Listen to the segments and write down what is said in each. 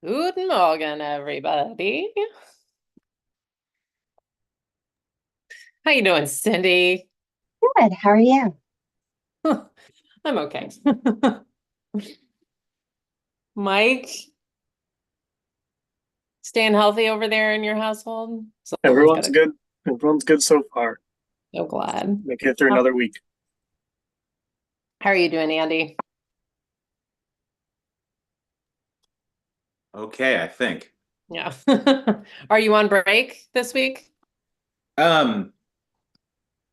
Guten Morgen, everybody. How you doing, Cindy? Good. How are you? I'm okay. Mike, staying healthy over there in your household? Someone's got Everyone's to. good. Everyone's good so far. So glad. Make it through How another week. how are you doing, Andy? Okay, I think. Yeah. Are you on break this week? Um,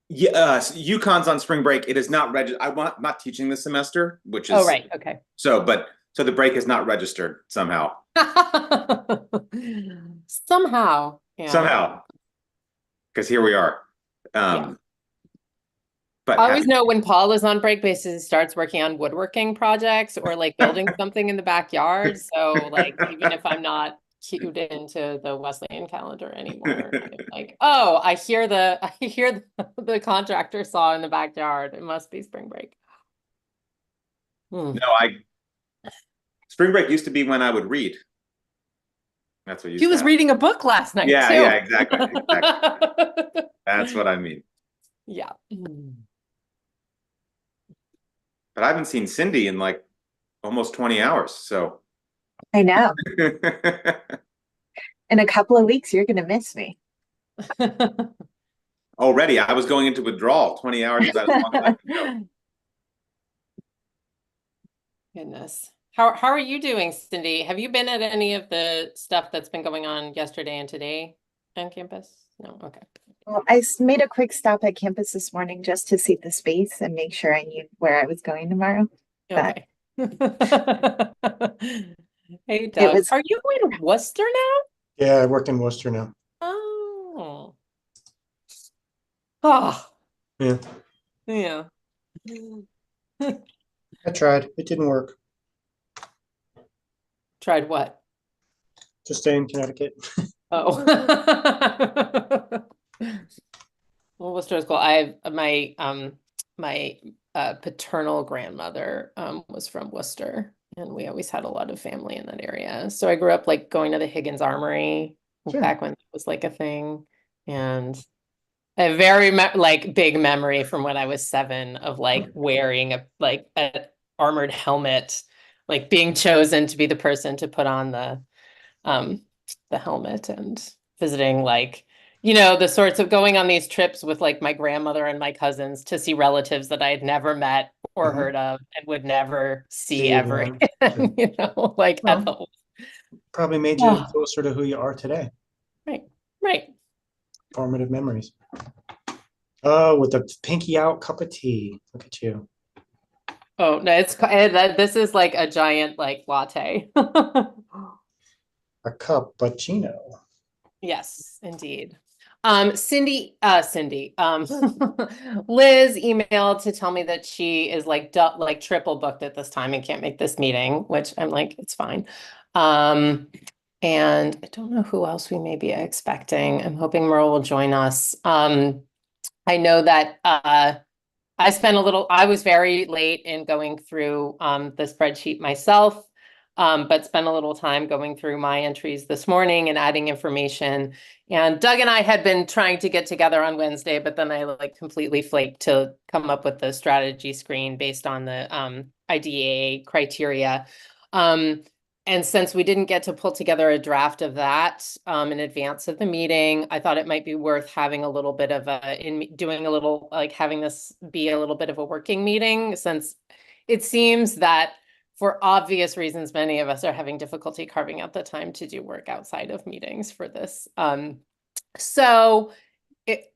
yeah, UConn's on spring break. It is not registered. Not teaching this semester, which Oh, is right. Okay. so the break is not registered somehow. Somehow. Yeah. Somehow, because here we are. Yeah. But I always happy. know when Paul is on break basis, he starts working on woodworking projects or like building something in the backyard. So like even if I'm not cued into the Wesleyan calendar anymore, I'm like, oh, I hear the contractor saw in the backyard. It must be spring break. Hmm. No, I spring break used to be when I would read. That's what He used to was happen. reading a book last night Yeah, too. yeah, exactly, exactly. That's what I mean. Yeah. But I haven't seen Cindy in like almost 20 hours. So I know. In a couple of weeks, you're going to miss me. already, I was going into withdrawal. 20 hours is about as long as I can go. Goodness. How are you doing, Cindy? Have you been at any of the stuff that's been going on yesterday and today on campus? No, okay. Well, made a quick stop at campus this morning just to see the space and make sure I knew where I was going tomorrow. But Okay. Hey, it Doug. was, Are you in Worcester Yeah, I work in Worcester now. now? Oh. Oh, Yeah, yeah. I tried. It didn't work. Tried what? To stay in Connecticut. Oh. Well, Worcester is cool. I have my paternal grandmother was from Worcester, and we always had a lot of family in that area. So I grew up like going to the Higgins Armory Sure. back when it was like a thing, and a very like big memory from when I was 7 of like wearing a armored helmet, like being chosen to be the person to put on um the helmet and visiting like the sorts of going on these trips with like my grandmother and my cousins to see relatives that I had never met or Mhm. heard of and would never see See ever again. Sure. again, like at Well, the probably made you oh, closer to who you are today. right, right. Formative memories. Oh, with the pinky out cup of tea. Look at you. Oh no, this is like a giant like latte. A cappuccino. Yes, indeed. Cindy, Liz emailed to tell me that she is like triple booked at this time and can't make this meeting, which I'm like, it's fine. Um, and I don't know who else we may be expecting. I'm hoping Merle will join us. I know that I was very late in going through the spreadsheet myself, but spent a little time going through my entries this morning and adding information. And Doug and I had been trying to get together on Wednesday, but then I like completely flaked to come up with the strategy screen based on the IDEA criteria. Um, and since we didn't get to pull together a draft of that in advance of the meeting, I thought it might be worth having a little bit of doing a little, like having this be a little bit of a working meeting, since it seems that for obvious reasons, many of us are having difficulty carving out the time to do work outside of meetings for this. So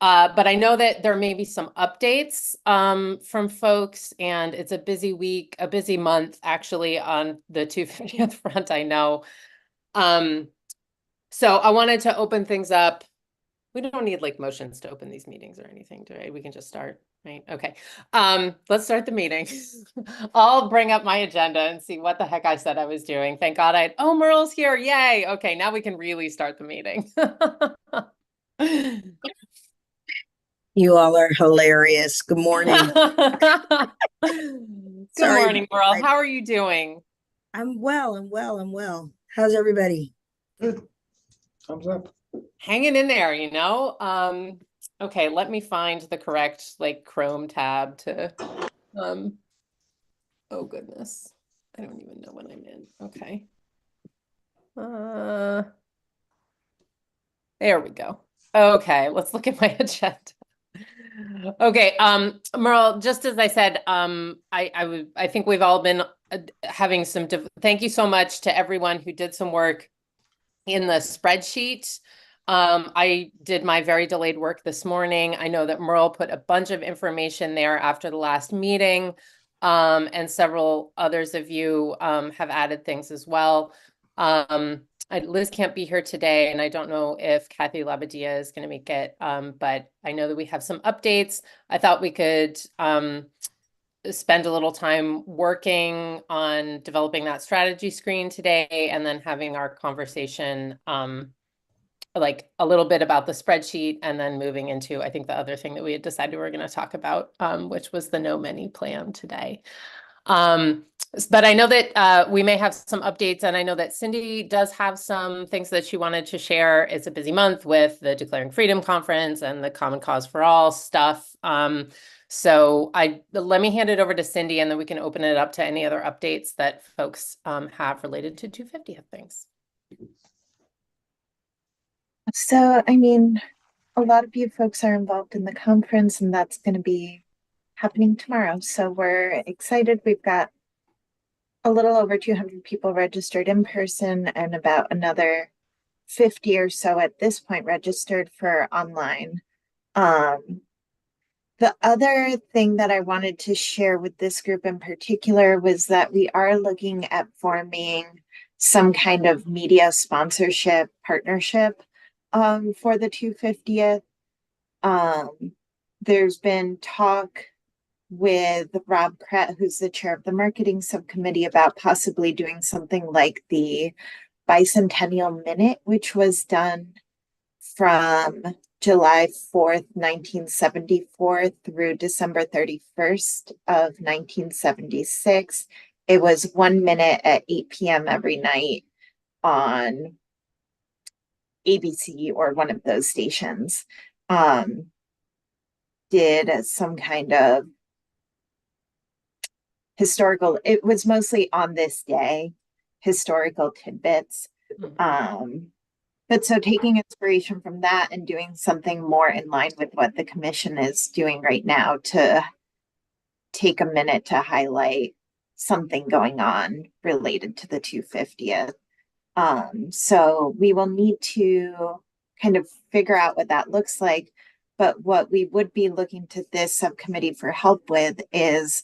but I know that there may be some updates from folks, and it's a busy week, a busy month actually on the 250th front, I know. Um, so I wanted to open things up. We don't need like motions to open these meetings or anything, do we? We can just start, right? Okay. Let's start the meeting. I'll bring up my agenda and see what the heck I said I was doing. Thank God oh, Merle's here. Yay. Okay, now we can really start the meeting. You all are hilarious. Good morning. Good Sorry. morning, Merle. How are you doing? I'm well. I'm well. How's everybody? Good. Thumbs up. Hanging in there, you know? Okay, let me find the correct like Chrome tab to, oh goodness. I don't even know when I'm in. Okay. There we go. Okay, let's look at my agenda. Okay, Merle, just as I said, I think we've all been having some, thank you so much to everyone who did some work in the spreadsheet. I did my very delayed work this morning. I know that Merle put a bunch of information there after the last meeting. And several others of you have added things as well. Liz can't be here today, and I don't know if Kathy Labadia is going to make it, but I know that we have some updates. I thought we could spend a little time working on developing that strategy screen today, and then having our conversation like a little bit about the spreadsheet, and then moving into, I think, the other thing that we had decided we were going to talk about, which was the no-many plan today. But I know that we may have some updates, and I know that Cindy does have some things that she wanted to share. It's a busy month with the Declaring Freedom Conference and the Common Cause for All stuff. So let me hand it over to Cindy, and then we can open it up to any other updates that folks have related to 250th things. So, I mean, a lot of you folks are involved in the conference, and that's going to be happening tomorrow. So we're excited. We've got a little over 200 people registered in person, and about another 50 or so at this point registered for online. The other thing that I wanted to share with this group in particular was that we are looking at forming some kind of media sponsorship partnership for the 250th. There's been talk with Rob Krett, who's the chair of the marketing subcommittee, about possibly doing something like the Bicentennial Minute, which was done from July 4th, 1974 through December 31st of 1976. It was 1 minute at 8 p.m. every night on ABC or one of those stations. Did some kind of historical, it was mostly on this day, historical tidbits. But so taking inspiration from that and doing something more in line with what the commission is doing right now, to take a minute to highlight something going on related to the 250th. So we will need to kind of figure out what that looks like. But what we would be looking to this subcommittee for help with is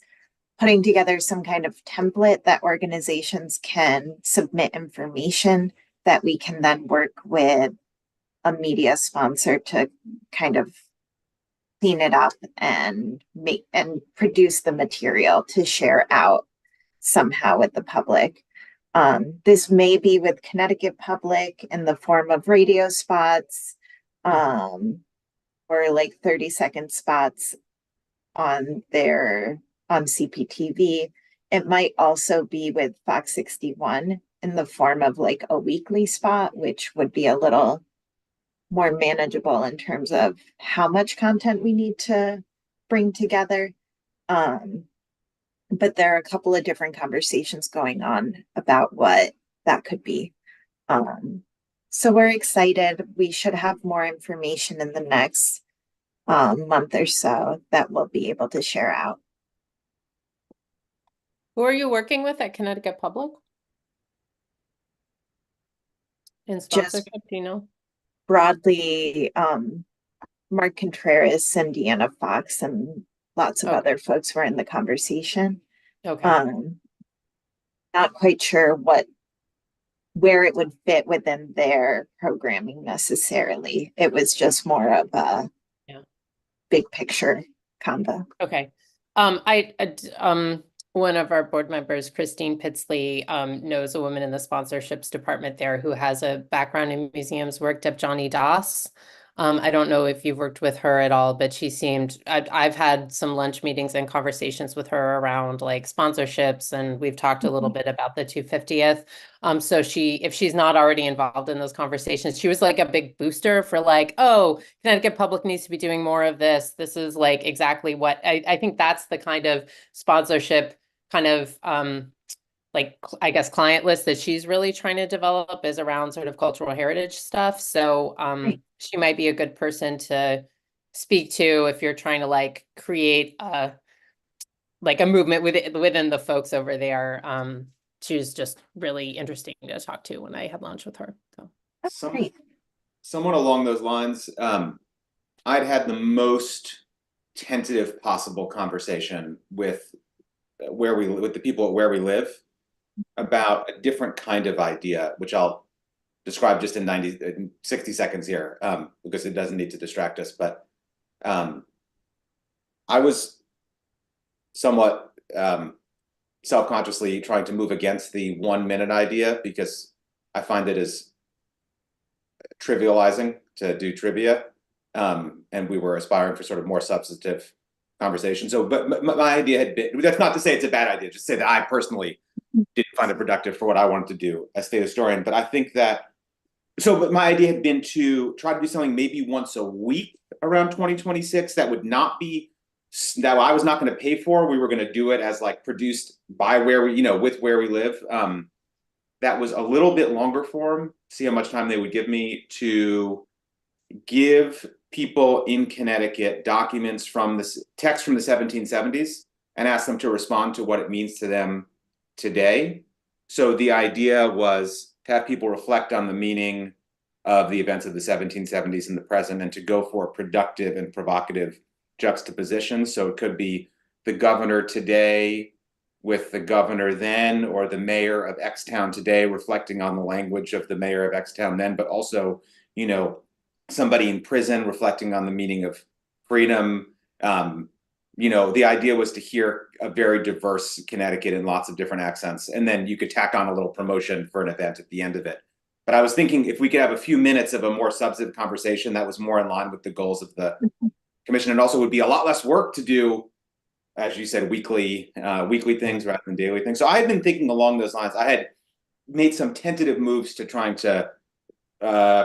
putting together some kind of template that organizations can submit information that we can then work with a media sponsor to kind of clean it up and make and produce the material to share out somehow with the public. This may be with Connecticut Public in the form of radio spots, or like 30-second spots on CPTV. It might also be with Fox 61 in the form of like a weekly spot, which would be a little more manageable in terms of how much content we need to bring together. But there are a couple of different conversations going on about what that could be. So we're excited. We should have more information in the next month or so that we'll be able to share out. Who are you working with at Connecticut Public? In sponsorship, do you know? Broadly, Mark Contreras and Deanna Fox and lots of other folks were in the conversation. Okay. Not quite sure where it would fit within their programming necessarily. It was just more of a big picture combo. Okay. One of our board members, Christine Pitsley, knows a woman in the sponsorships department there who has a background in museums, worked at Johnny Das. I don't know if you've worked with her at all, but she seemed, I've had some lunch meetings and conversations with her around like sponsorships, and we've talked a little bit about the 250th. So if she's not already involved in those conversations, she was like a big booster for like, oh, Connecticut Public needs to be doing more of this. This is like exactly what I think that's the kind of sponsorship kind of like, I guess, client list that she's really trying to develop is around sort of cultural heritage stuff. So Right. she might be a good person to speak to if you're trying to like create like a movement within the folks over there. She's just really interesting to talk to when I had lunch with her. So Great. Somewhat along those lines, I'd had the most tentative possible conversation with the people at Where We Live about a different kind of idea, which I'll describe just in 60 seconds here, because it doesn't need to distract us. But I was somewhat self-consciously trying to move against the 1 minute idea, because I find it is trivializing to do trivia. And we were aspiring for sort of more substantive conversation. So, but my idea had been, that's not to say it's a bad idea, just say that I personally didn't find it productive for what I wanted to do as state historian. But I think that, but my idea had been to try to do something maybe once a week around 2026 that would not be, that I was not going to pay for. We were going to do it as like produced by with Where We Live. That was a little bit longer form, see how much time they would give me to give people in Connecticut documents from this text from the 1770s and ask them to respond to what it means to them today. So the idea was to have people reflect on the meaning of the events of the 1770s in the present, and to go for productive and provocative juxtapositions. So it could be the governor today with the governor then, or the mayor of X town today reflecting on the language of the mayor of X town then, but also, somebody in prison reflecting on the meaning of freedom. The idea was to hear a very diverse Connecticut in lots of different accents, and then you could tack on a little promotion for an event at the end of it. But I was thinking if we could have a few minutes of a more substantive conversation that was more in line with the goals of the commission, and also would be a lot less work to do, as you said, weekly things rather than daily things. So I had been thinking along those lines. I had made some tentative moves to trying to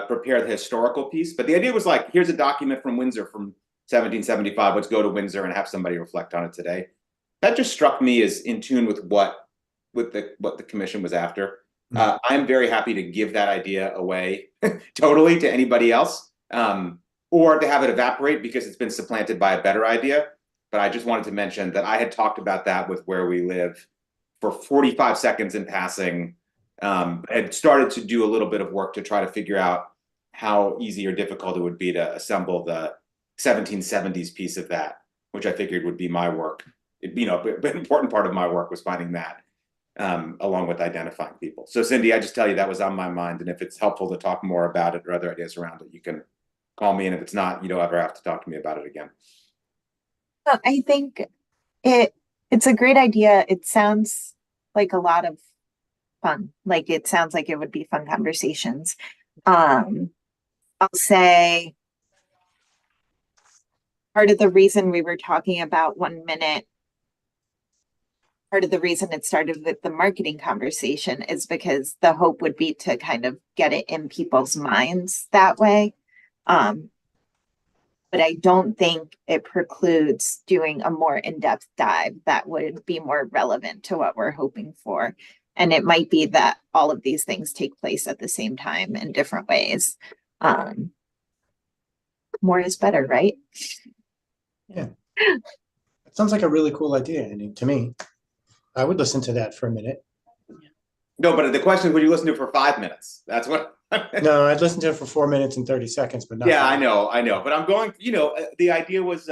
prepare the historical piece, but the idea was like, here's a document from Windsor from 1775. Let's go to Windsor and have somebody reflect on it today. That just struck me as in tune with what the commission was after. I'm very happy to give that idea away totally to anybody else, or to have it evaporate because it's been supplanted by a better idea. But I just wanted to mention that I had talked about that with Where We Live for 45 seconds in passing. Had started to do a little bit of work to try to figure out how easy or difficult it would be to assemble the 1770s piece of that, which I figured would be my work. An important part of my work was finding that, along with identifying people. So Cindy, I just tell you that was on my mind, and if it's helpful to talk more about it or other ideas around it, you can call me, and if it's not, you don't ever have to talk to me about it again. I think it's a great idea. It sounds like a lot of fun. Like it sounds like it would be fun conversations. I'll say part of the reason we were talking about 1 minute, part of the reason it started with the marketing conversation is because the hope would be to kind of get it in people's minds that way. But I don't think it precludes doing a more in-depth dive that would be more relevant to what we're hoping for. And it might be that all of these things take place at the same time in different ways. More is better, right? Yeah. It sounds like a really cool idea, Andy, to me. I would listen to that for a minute. No, but the question is, would you listen to it for 5 minutes? That's what. No, I'd listen to it for 4 minutes and 30 seconds, but not. Yeah, I know. But I'm going, the idea was,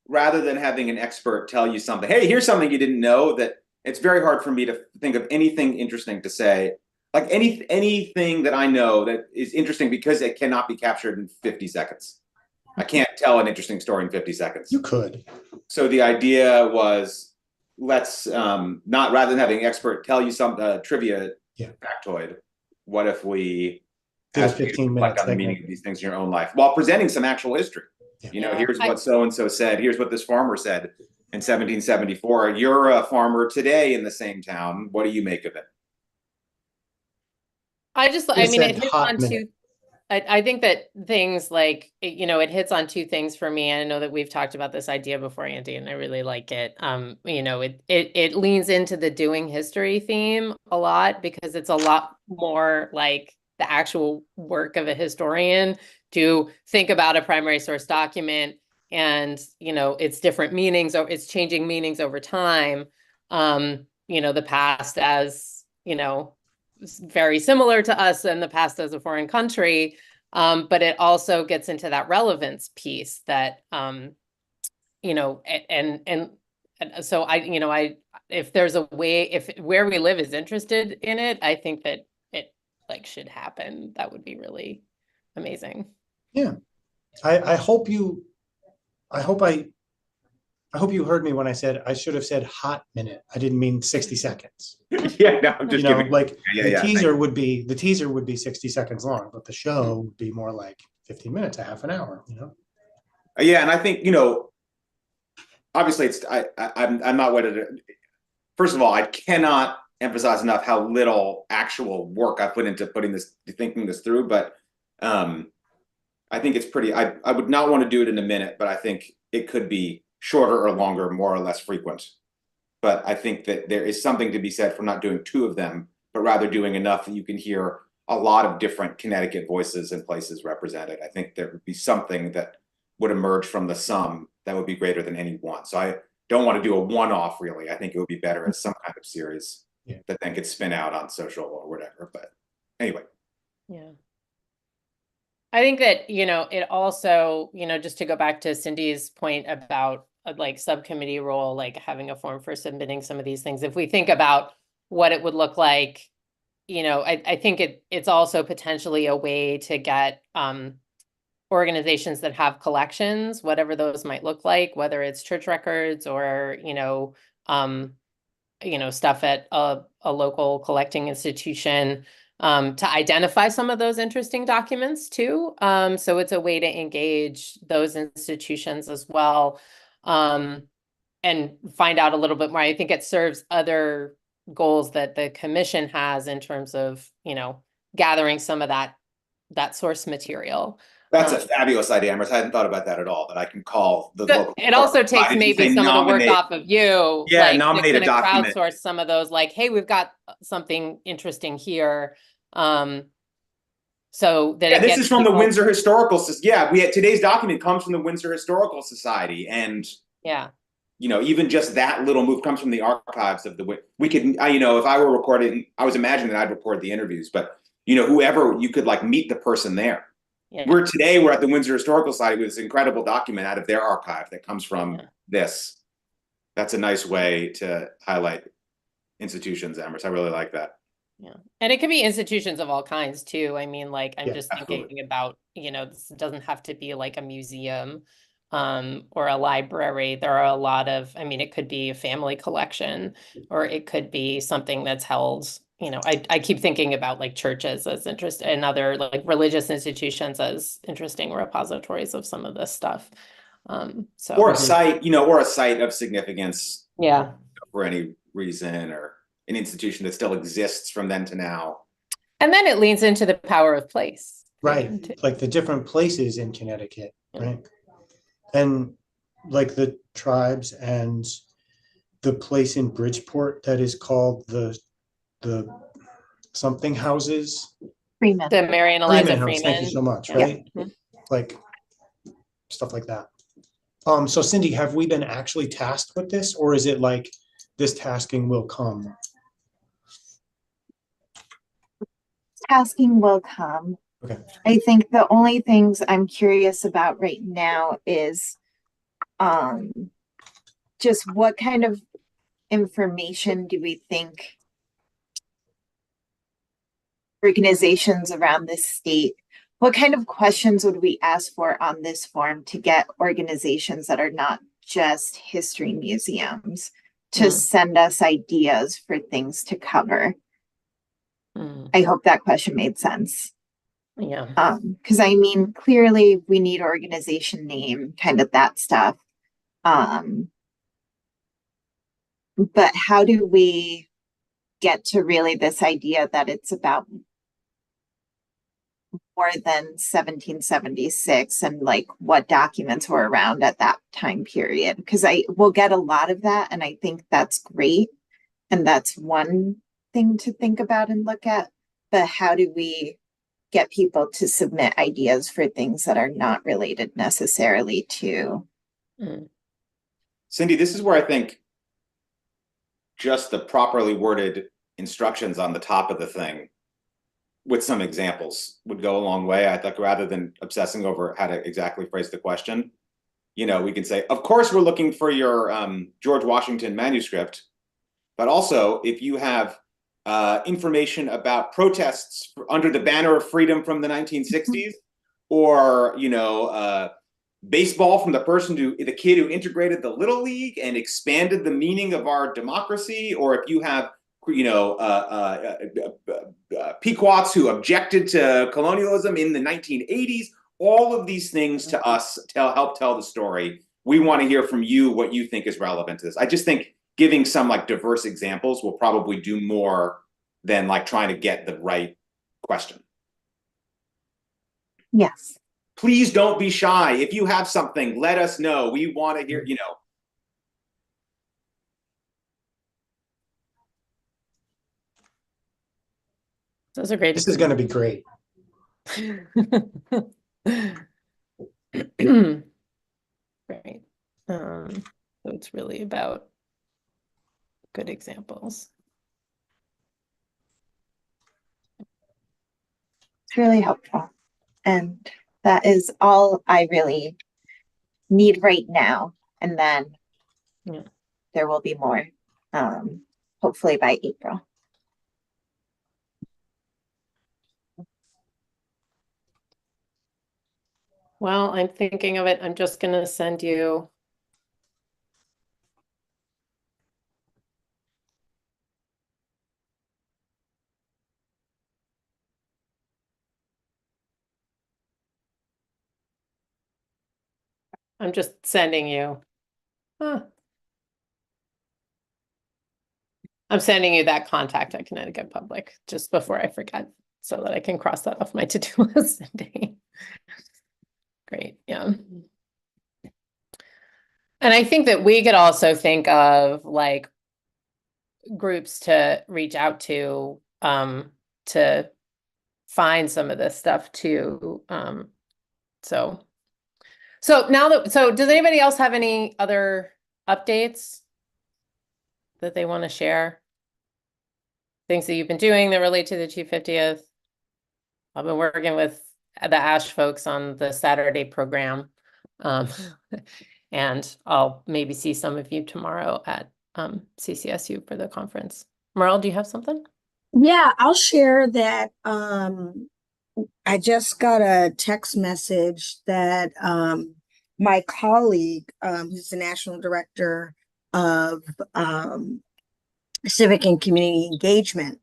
rather than having an expert tell you something, hey, here's something you didn't know, that it's very hard for me to think of anything interesting to say. Like anything that I know that is interesting because it cannot be captured in 50 seconds. I can't tell an interesting story in 50 seconds. You could. So the idea was, let's not, rather than having an expert tell you some trivia factoid, what if we did a ask you to 15-minute reflect on the segment. meaning of these things in your own life while presenting some actual history. Yeah. You know, Yeah, here's what so-and-so said, here's what this farmer said in 1774. You're a farmer today in the same town. What do you make of it? I It mean, said it hits hot on minute. I think that things like, it hits on two things for me. I know that we've talked about this idea before, Andy, and I really like it. It leans into the doing history theme a lot because it's a lot more like the actual work of a historian to think about a primary source document and, its different meanings, or it's changing meanings over time. The past as, very similar to us and the past as a foreign country. But it also gets into that relevance piece that, and so if there's a way, if where we live is interested in it, I think that it like should happen. That would be really amazing. Yeah. I hope you heard me when I said I should have said hot minute. I didn't mean 60 seconds. Yeah, no, I'm just giving. Like Yeah, the yeah, teaser would be 60 seconds long, but the show would be more like 15 minutes, a half an hour, Yeah, and I think, obviously I'm not wedded to. First of all, I cannot emphasize enough how little actual work I put into thinking this through. But I think it's pretty. I would not want to do it in a minute, but I think it could be shorter or longer, more or less frequent. But I think that there is something to be said for not doing two of them, but rather doing enough that you can hear a lot of different Connecticut voices and places represented. I think there would be something that would emerge from the sum that would be greater than any one. So I don't want to do a one-off, really. I think it would be better as some kind of series that then could spin out on social or whatever. But anyway. Yeah. I think that, it also, just to go back to Cindy's point about like subcommittee role, like having a form for submitting some of these things. If we think about what it would look like, I think it's also potentially a way to get organizations that have collections, whatever those might look like, whether it's church records or, stuff at a local collecting institution, to identify some of those interesting documents too. So it's a way to engage those institutions as well, and find out a little bit more. I think it serves other goals that the commission has in terms of, gathering some of that source material. That's a fabulous idea, Amherst. I hadn't thought about that at all, that I can call the local. It also takes maybe some of the work off of you. Yeah, like, nominate a to document. crowdsource some of those, like, hey, we've got something interesting here. So that this is from the Windsor Historical Society. Yeah, today's document comes from the Windsor Historical Society, and even just that little move comes from the archives of the. We could, if I were recording, I was imagining that I'd record the interviews, but whoever you could meet the person there. Yeah. We're at the Windsor Historical Society with this incredible document out of their archive that comes from this. That's a nice way to highlight institutions, Amherst. I really like that. Yeah. And it could be institutions of all kinds too. I mean, I'm just thinking about, this doesn't have to be like a museum or a library. There are a lot of, it could be a family collection, or it could be something that's held, I keep thinking about churches as interesting, and other religious institutions as interesting repositories of some of this stuff. Or a site, or a site of significance. Yeah. For any reason, or an institution that still exists from then to now. And then it leans into the power of place. Right. Like the different places in Connecticut, right? And the tribes and the place in Bridgeport that is called the something houses. Freeman. The Mary and Eliza Freeman. Thank you so much, right? Stuff like that. So Cindy, have we been actually tasked with this, or is it this tasking will come? Tasking will come. Okay. I think the only things I'm curious about right now is just what kind of information do we think organizations around this state, what kind of questions would we ask for on this form to get organizations that are not just history museums to send us ideas for things to cover? I hope that question made sense. Yeah. Because I mean, clearly we need organization name, kind of that stuff. But how do we get to really this idea that it's about more than 1776 and like what documents were around at that time period? Because I will get a lot of that, and I think that's great. And that's one thing to think about and look at. But how do we get people to submit ideas for things that are not related necessarily to? Mm. Cindy, this is where I think just the properly worded instructions on the top of the thing with some examples would go a long way. I think rather than obsessing over how to exactly phrase the question, you know, we can say, of course, we're looking for your George Washington manuscript, but also if you have information about protests under the banner of freedom from the 1960s, or, you know, baseball from the kid who integrated the Little League and expanded the meaning of our democracy, or if you have, you know, Pequots who objected to colonialism in the 1980s, all of these things to us help tell the story. We want to hear from you what you think is relevant to this. I just think giving some like diverse examples will probably do more than like trying to get the right question. Yes. Please don't be shy. If you have something, let us know. We want to hear, you know. Those are great. This is going to be great. Right. So it's really about good examples. It's really helpful. And that is all I really need right now. And then Yeah. there will be more, hopefully by April. Well, I'm thinking of it. I'm just going to send you. I'm just sending you. I'm sending you that contact at Connecticut Public just before I forget, so that I can cross that off my to-do list today. Great, yeah. And I think that we could also think of like groups to reach out to find some of this stuff too. So now that, so does anybody else have any other updates that they want to share? Things that you've been doing that relate to the 250th? I've been working with the ASH folks on the Saturday program. And I'll maybe see some of you tomorrow at CCSU for the conference. Merle, do you have something? Yeah, I'll share that. I just got a text message that my colleague, who's the national director of civic and community engagement,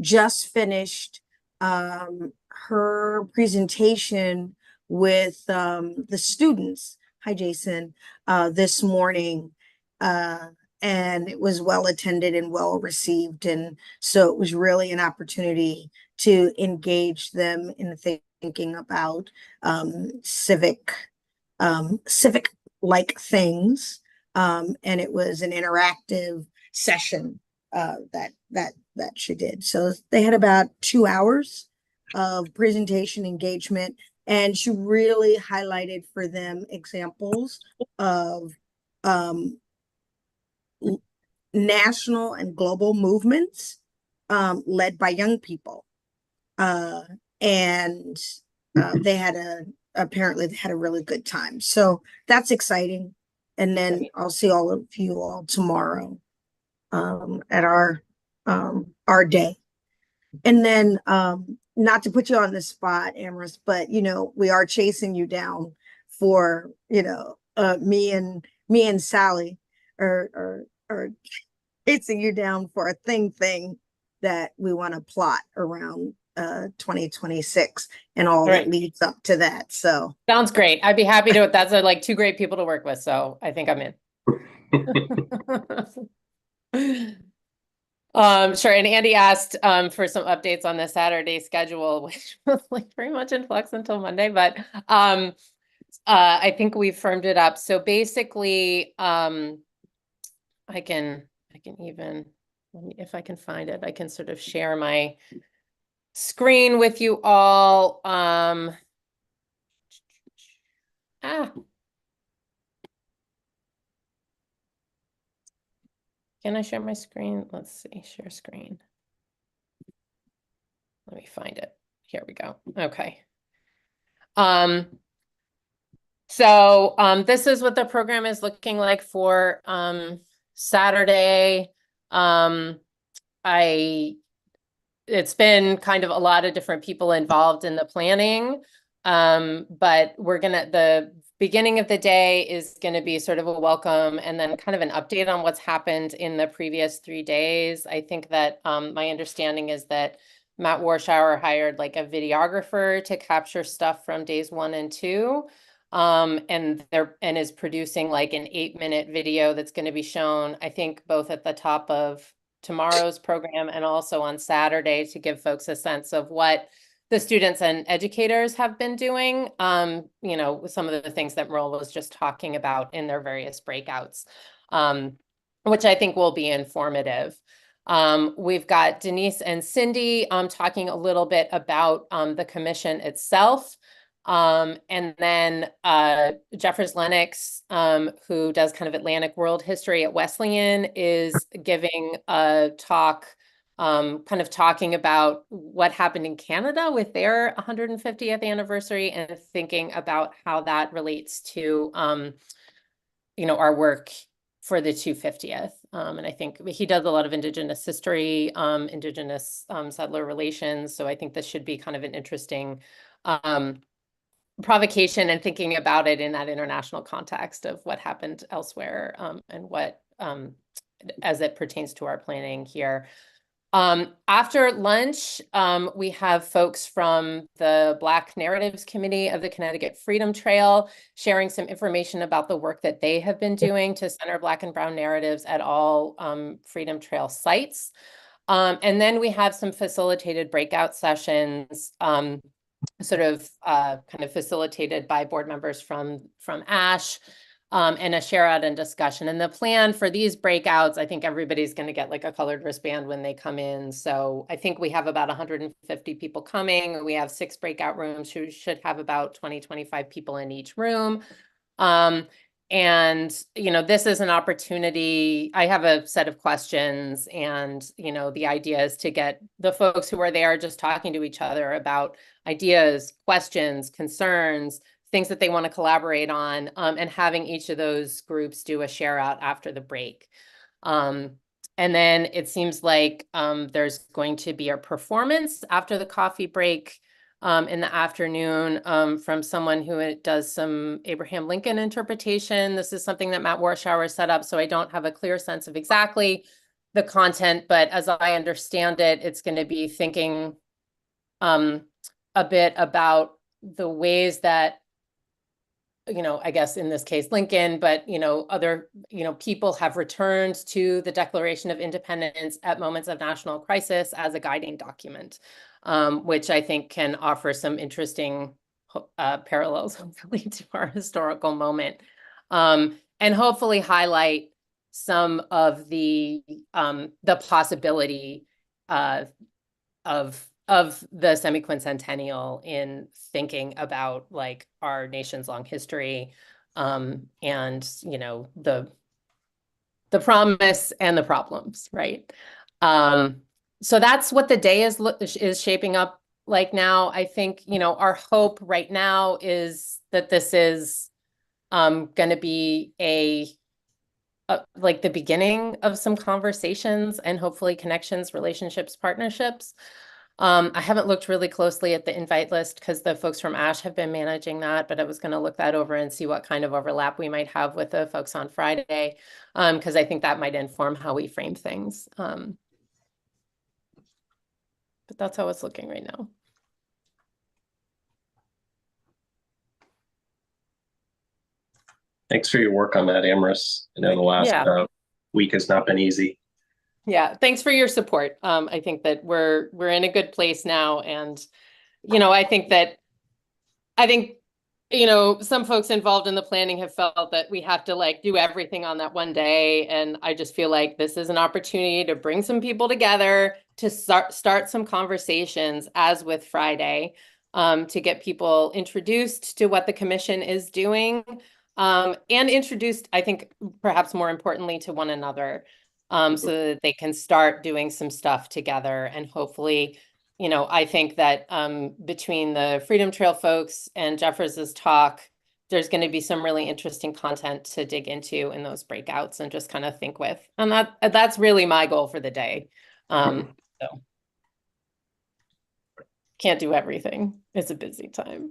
just finished her presentation with the students. Hi, Jason. This morning. And it was well attended and well received. And so it was really an opportunity to engage them in thinking about civic like things. And it was an interactive session that she did. So they had about 2 hours of presentation engagement, and she really highlighted for them examples of national and global movements led by young people. And apparently they had a really good time. So that's exciting. And then I'll see all of you all tomorrow at our day. And then not to put you on the spot, Amherst, but we are chasing you down for me and Sally are chasing you down for a thing that we want to plot around 2026 and all Right. that leads up to that. So Sounds great. I'd be happy to, that's like two great people to work with, so I think I'm in. Sure, and Andy asked for some updates on the Saturday schedule, which was like pretty much in flux until Monday, but I think we firmed it up. So basically, I can even, if I can find it, I can sort of share my screen with you all. Can I share my screen? Let's see, share screen. Let me find it. Here we go. Okay. So this is what the program is looking like for Saturday. It's been kind of a lot of different people involved in the planning. But the beginning of the day is going to be sort of a welcome and then kind of an update on what's happened in the previous 3 days. I think that my understanding is that Matt Warshauer hired like a videographer to capture stuff from days 1 and 2. And is producing like an 8-minute video that's going to be shown, I think, both at the top of tomorrow's program and also on Saturday to give folks a sense of what the students and educators have been doing, you know, some of the things that Merle was just talking about in their various breakouts, which I think will be informative. We've got Denise and Cindy talking a little bit about the commission itself. And then Jeffers Lennox, who does kind of Atlantic world history at Wesleyan, is giving a talk kind of talking about what happened in Canada with their 150th anniversary and thinking about how that relates to, you know, our work for the 250th. And I think he does a lot of Indigenous history, Indigenous settler relations. So I think this should be kind of an interesting provocation and thinking about it in that international context of what happened elsewhere and what as it pertains to our planning here. After lunch, we have folks from the Black Narratives Committee of the Connecticut Freedom Trail sharing some information about the work that they have been doing to center Black and Brown narratives at all Freedom Trail sites. And then we have some facilitated breakout sessions sort of kind of facilitated by board members from ASH and a share out and discussion. And the plan for these breakouts, I think everybody's going to get like a colored wristband when they come in. So I think we have about 150 people coming. We have 6 breakout rooms who should have about 20-25 people in each room. And, you know, this is an opportunity. I have a set of questions and, you know, the idea is to get the folks who are there just talking to each other about ideas, questions, concerns, things that they want to collaborate on, and having each of those groups do a share out after the break. And then it seems like there's going to be a performance after the coffee break in the afternoon from someone who does some Abraham Lincoln interpretation. This is something that Matt Warshauer set up, so I don't have a clear sense of exactly the content, but as I understand it, it's going to be thinking a bit about the ways that, you know, I guess in this case, Lincoln, but, you know, other, you know, people have returned to the Declaration of Independence at moments of national crisis as a guiding document, which I think can offer some interesting parallels, hopefully, to our historical moment, and hopefully highlight some of the possibility of the semi-quincentennial in thinking about like our nation's long history, and, you know, the promise and the problems, right? So that's what the day is shaping up like now. I think, you know, our hope right now is that this is going to be like the beginning of some conversations and hopefully connections, relationships, partnerships. I haven't looked really closely at the invite list because the folks from ASH have been managing that, but I was going to look that over and see what kind of overlap we might have with the folks on Friday, because I think that might inform how we frame things. but that's how it's looking right now. Thanks for your work on that, Amorous. I know the last Yeah. week has not been easy. Yeah, thanks for your support. I think that we're in a good place now, and I think some folks involved in the planning have felt that we have to like do everything on that one day, and I just feel like this is an opportunity to bring some people together to start some conversations, as with Friday, to get people introduced to what the commission is doing, and introduced, I think, perhaps more importantly, to one another. So that they can start doing some stuff together, and hopefully, I think that between the Freedom Trail folks and Jeffers' talk, there's going to be some really interesting content to dig into in those breakouts and just kind of think with. And that's really my goal for the day. So can't do everything. It's a busy time.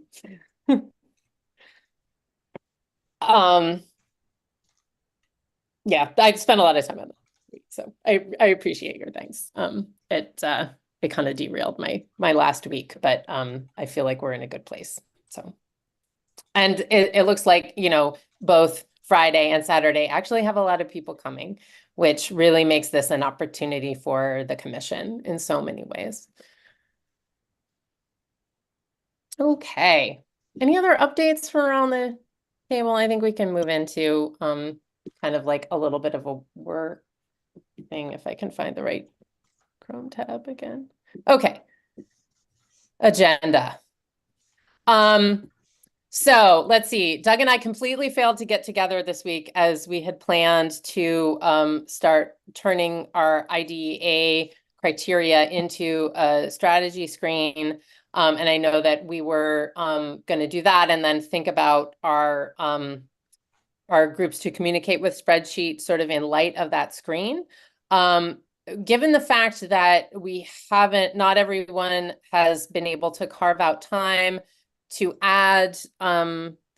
Yeah, I've spent a lot of time on that. So I appreciate your thanks. It kind of derailed my last week, but I feel like we're in a good place. So, and it looks like, both Friday and Saturday actually have a lot of people coming, which really makes this an opportunity for the commission in so many ways. Okay. Any other updates for around the table? I think we can move into kind of like a little bit of a work thing, if I can find the right Chrome tab again. Okay. Agenda. So let's see. Doug and I completely failed to get together this week, as we had planned to start turning our IDEA criteria into a strategy screen. And I know that we were going to do that and then think about our groups to communicate with spreadsheet sort of in light of that screen. Given the fact that not everyone has been able to carve out time to add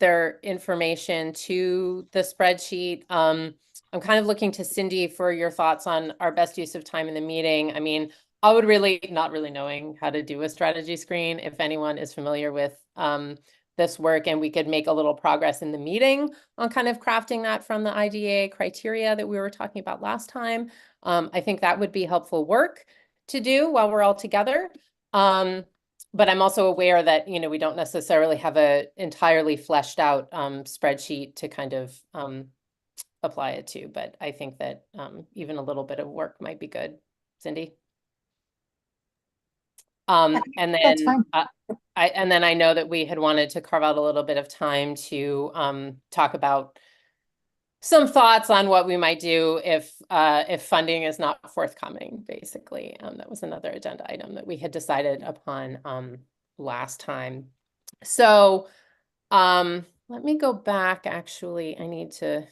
their information to the spreadsheet, I'm kind of looking to Cindy for your thoughts on our best use of time in the meeting. I mean, I would not really knowing how to do a strategy screen, if anyone is familiar with this work, and we could make a little progress in the meeting on kind of crafting that from the IDEA criteria that we were talking about last time. I think that would be helpful work to do while we're all together. But I'm also aware that, we don't necessarily have a entirely fleshed out spreadsheet to kind of apply it to, but I think that even a little bit of work might be good. Cindy? And That's then fine. I know that we had wanted to carve out a little bit of time to talk about some thoughts on what we might do if funding is not forthcoming, basically. That was another agenda item that we had decided upon last time. So let me go back. Actually, I need to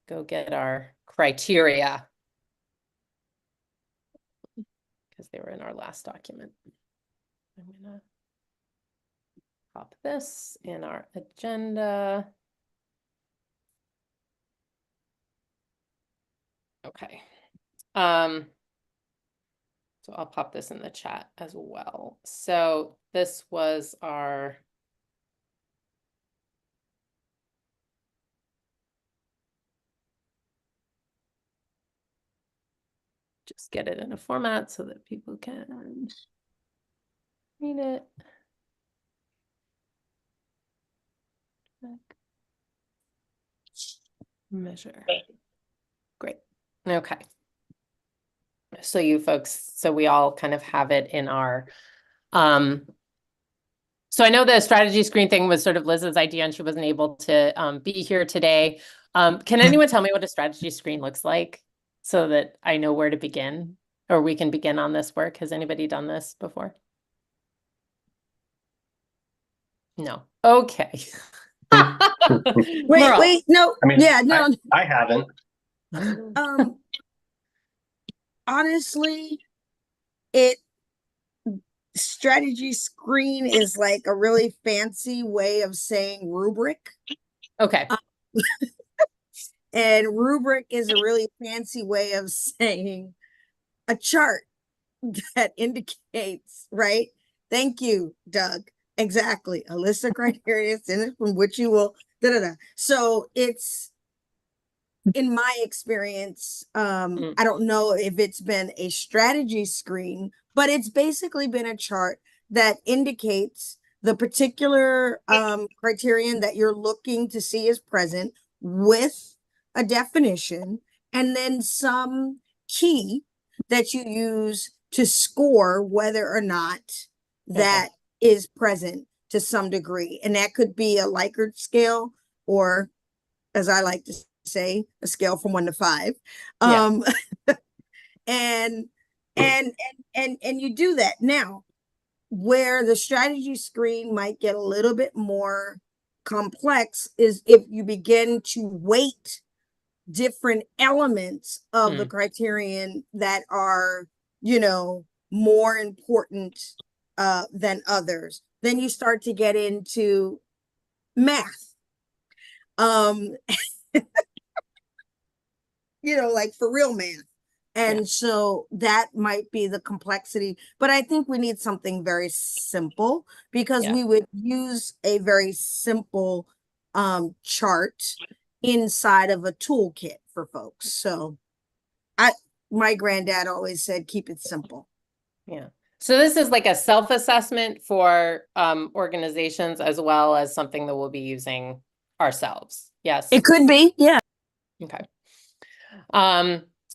go get our criteria, because they were in our last document. I'm gonna pop this in our agenda. Okay. So I'll pop this in the chat as well. So this was our just get it in a format so that people can read it. Measure. Great. Okay. So you folks, so we all kind of have it in our, so I know the strategy screen thing was sort of Liz's idea and she wasn't able to be here today. Can anyone tell me what a strategy screen looks like so that I know where to begin, or we can begin on this work? Has anybody done this before? No. Okay. Wait, no, I mean, yeah, no. I haven't. Honestly, strategy screen is like a really fancy way of saying rubric. Okay. And rubric is a really fancy way of saying a chart. that indicates, right? Thank you, Doug. Exactly. A list of criteria from which you will, da, da, da. So it's, in my experience, I don't know if it's been a strategy screen, but it's basically been a chart that indicates the particular criterion that you're looking to see is present with a definition, and then some key that you use to score whether or not that is present to some degree. And that could be a Likert scale, or, as I like to say, a scale from 1 to 5. Yeah. And you do that. Now, where the strategy screen might get a little bit more complex is if you begin to weight different elements of the criterion that are, you know, more important than others. Then you start to get into math. You know, like for real math. And so that might be the complexity, but I think we need something very simple, because we would use a very simple chart inside of a toolkit for folks. So my granddad always said, keep it simple. Yeah. So this is like a self-assessment for organizations as well as something that we'll be using ourselves. Yes. It could be, yeah. Okay.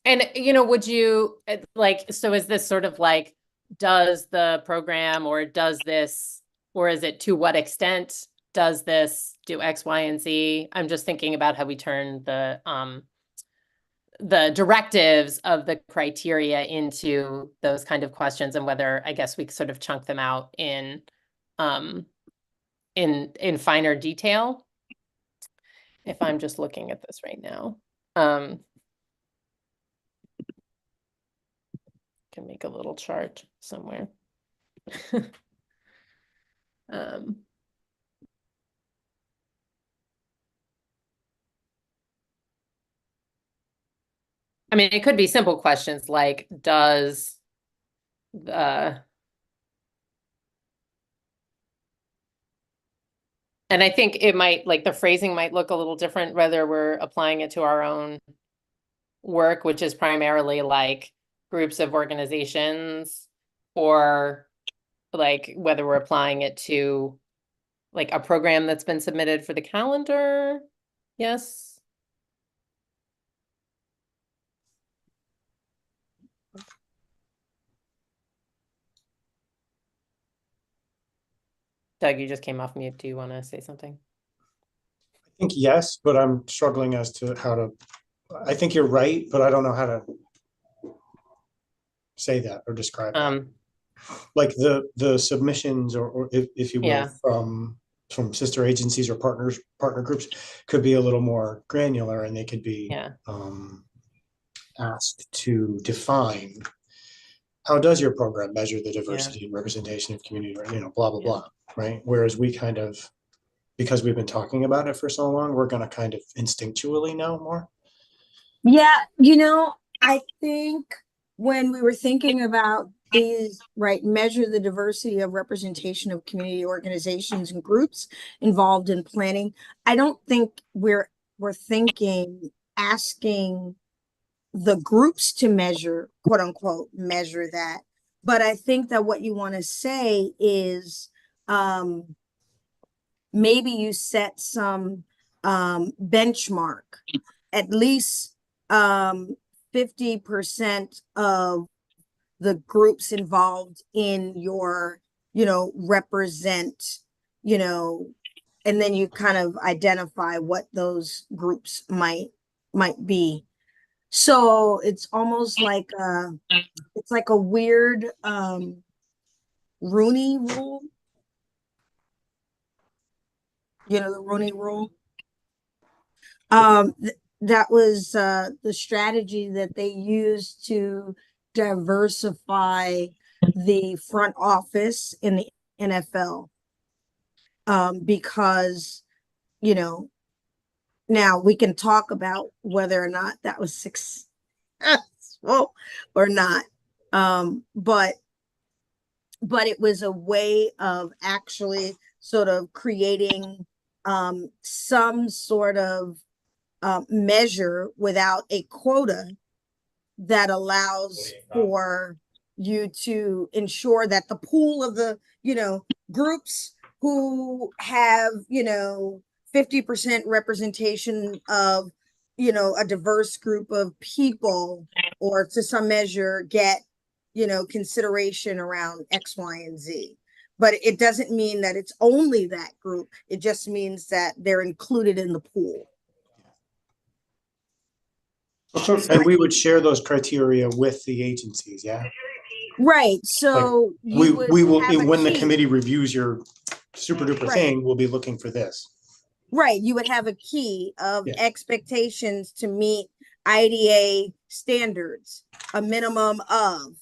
And you know, would you like, so is this sort of like, does the program, or does this, or is it to what extent does this do X, Y, and Z? I'm just thinking about how we turn the directives of the criteria into those kind of questions, and whether, I guess, we sort of chunk them out in finer detail. If I'm just looking at this right now. Can make a little chart somewhere. I mean, it could be simple questions like, does the, and I think it might, like, the phrasing might look a little different whether we're applying it to our own work, which is primarily like groups of organizations, or like whether we're applying it to like a program that's been submitted for the calendar. Yes. Doug, you just came off mute. Do you want to say something? I think yes, but I'm struggling as to how to, I think you're right, but I don't know how to say that or describe that. Like the submissions, or if you will, from sister agencies or partner groups could be a little more granular, and they could be asked to define, how does your program measure the diversity and representation of community, you know, blah, blah, blah, right? Whereas we kind of, because we've been talking about it for so long, we're going to kind of instinctually know more. Yeah, you know, I think when we were thinking about these, right, measure the diversity of representation of community organizations and groups involved in planning, I don't think we're thinking asking the groups to measure, quote unquote, measure that. But I think that what you want to say is maybe you set some benchmark, at least 50% of the groups involved in your, you know, represent, you know, and then you kind of identify what those groups might be. So it's almost like it's like a weird Rooney rule. You know, the Rooney rule. That was the strategy that they used to diversify the front office in the NFL. Because, you know, now we can talk about whether or not that was successful or not. But it was a way of actually sort of creating some sort of measure without a quota that allows for you to ensure that the pool of the, groups who have, 50% representation of, a diverse group of people, or to some measure get, consideration around X, Y, and Z. But it doesn't mean that it's only that group. It just means that they're included in the pool. And we would share those criteria with the agencies, yeah? Right. So We will, have a when the key. committee reviews your super duper Right. thing, we'll be looking for this. Right. You would have a key of Yeah. expectations to meet IDA standards, a minimum of,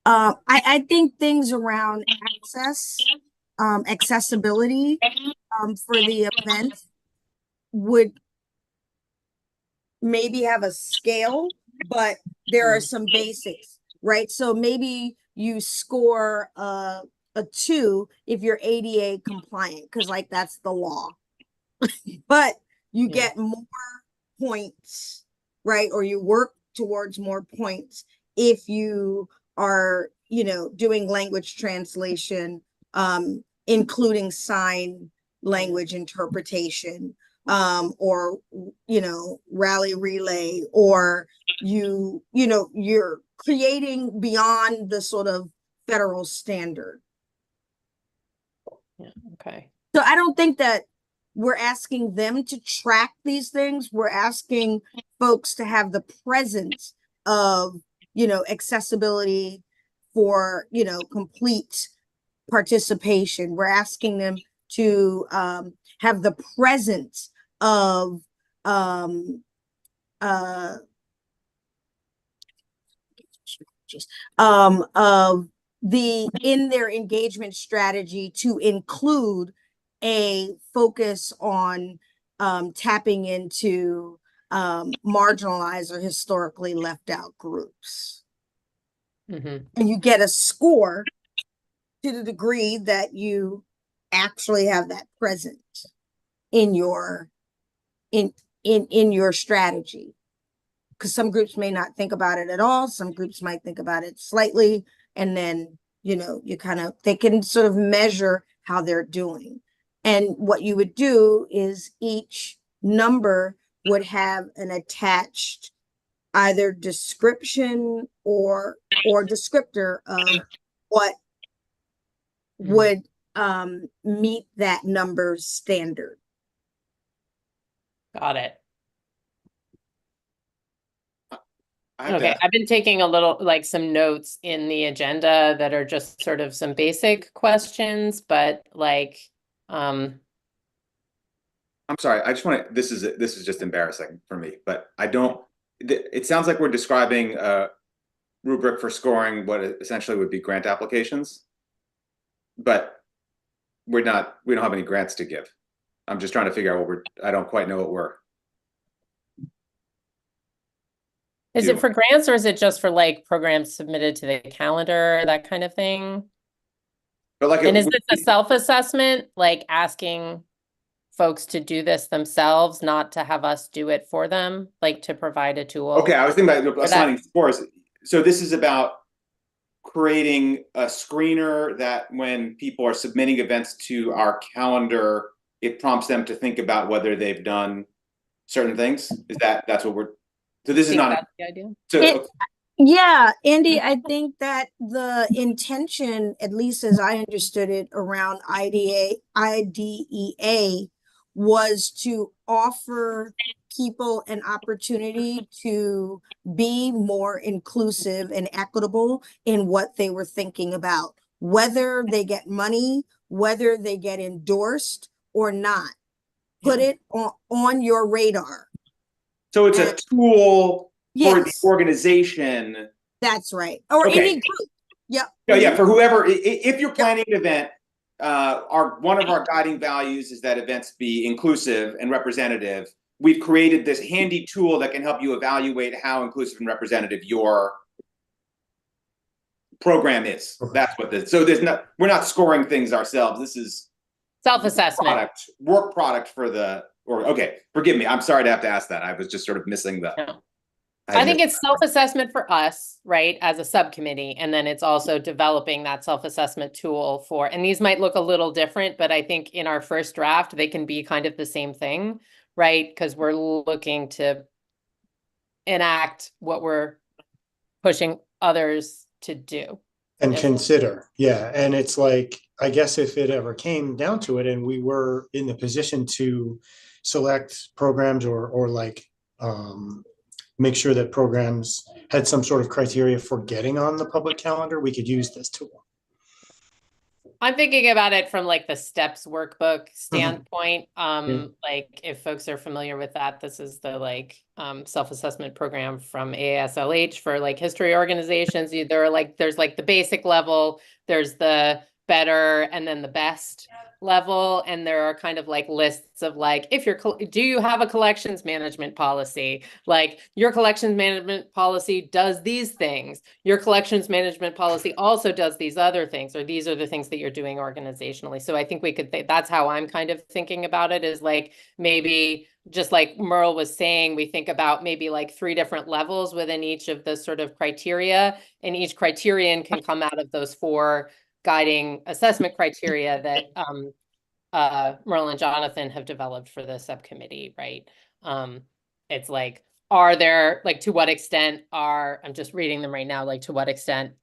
I think things around accessibility, for the event would maybe have a scale, but there are some basics, right? So maybe you score a 2 if you're ADA compliant, because like that's the law. But you get more points, right? Or you work towards more points if you are, doing language translation, including sign language interpretation, or, rally relay, or you're creating beyond the sort of federal standard. Yeah, okay. So I don't think that we're asking them to track these things. We're asking folks to have the presence of, accessibility for, complete participation. We're asking them to have the presence of in their engagement strategy to include a focus on tapping into marginalized or historically left out groups. Mm-hmm. And you get a score to the degree that you actually have that present in your strategy. Because some groups may not think about it at all. Some groups might think about it slightly, and then, they can sort of measure how they're doing. And what you would do is each number would have an attached either description or descriptor of what would meet that number's standard. Got it. Okay, I've been taking a little, like some notes in the agenda that are just sort of some basic questions, but like, I'm sorry. I just want to. This is just embarrassing for me, but I don't. It sounds like we're describing a rubric for scoring what essentially would be grant applications, but we don't have any grants to give. I'm just trying to figure out I don't quite know what we're. is it for grants or is it just for like programs submitted to the calendar, that kind of thing? But like, And is this a self-assessment, like asking folks to do this themselves, not to have us do it for them, like to provide a tool? okay, I was thinking about assigning scores. So this is about creating a screener that when people are submitting events to our calendar, it prompts them to think about whether they've done certain things. That's what we're. So this is not that's the idea. So Yeah, Andy, I think that the intention, at least as I understood it around IDEA, was to offer people an opportunity to be more inclusive and equitable in what they were thinking about, whether they get money, whether they get endorsed or not. Put it on your radar. So it's a tool for the Yes. organization. That's right. Or Okay. any group. Yep. Yeah, for whoever, if you're planning an event, one of our guiding values is that events be inclusive and representative. we've created this handy tool that can help you evaluate how inclusive and representative your program is. That's what this, so we're not scoring things ourselves. This is Self-assessment. work product for the, or, okay, forgive me. I'm sorry to have to ask that. I was just sort of missing the. No. I think it's self-assessment for us, right, as a subcommittee, and then it's also developing that self-assessment tool for, and these might look a little different, but I think in our first draft, they can be kind of the same thing, right? Because we're looking to enact what we're pushing others to do. And consider, yeah. And it's like, I guess if it ever came down to it and we were in the position to select programs or like make sure that programs had some sort of criteria for getting on the public calendar, we could use this tool. I'm thinking about it from like the STEPS workbook standpoint. Like if folks are familiar with that, this is the like self-assessment program from AASLH for like history organizations. There's like the basic level, there's the better, and then the best level. And there are kind of like lists of like, if do you have a collections management policy? Like your collections management policy does these things. Your collections management policy also does these other things, or these are the things that you're doing organizationally. So I think we could, that's how I'm kind of thinking about it, is like maybe just like Merle was saying, we think about maybe like 3 different levels within each of the sort of criteria, and each criterion can come out of those 4 guiding assessment criteria that Merle and Jonathan have developed for the subcommittee, right? It's like, are there, like, to what extent I'm just reading them right now, like, to what extent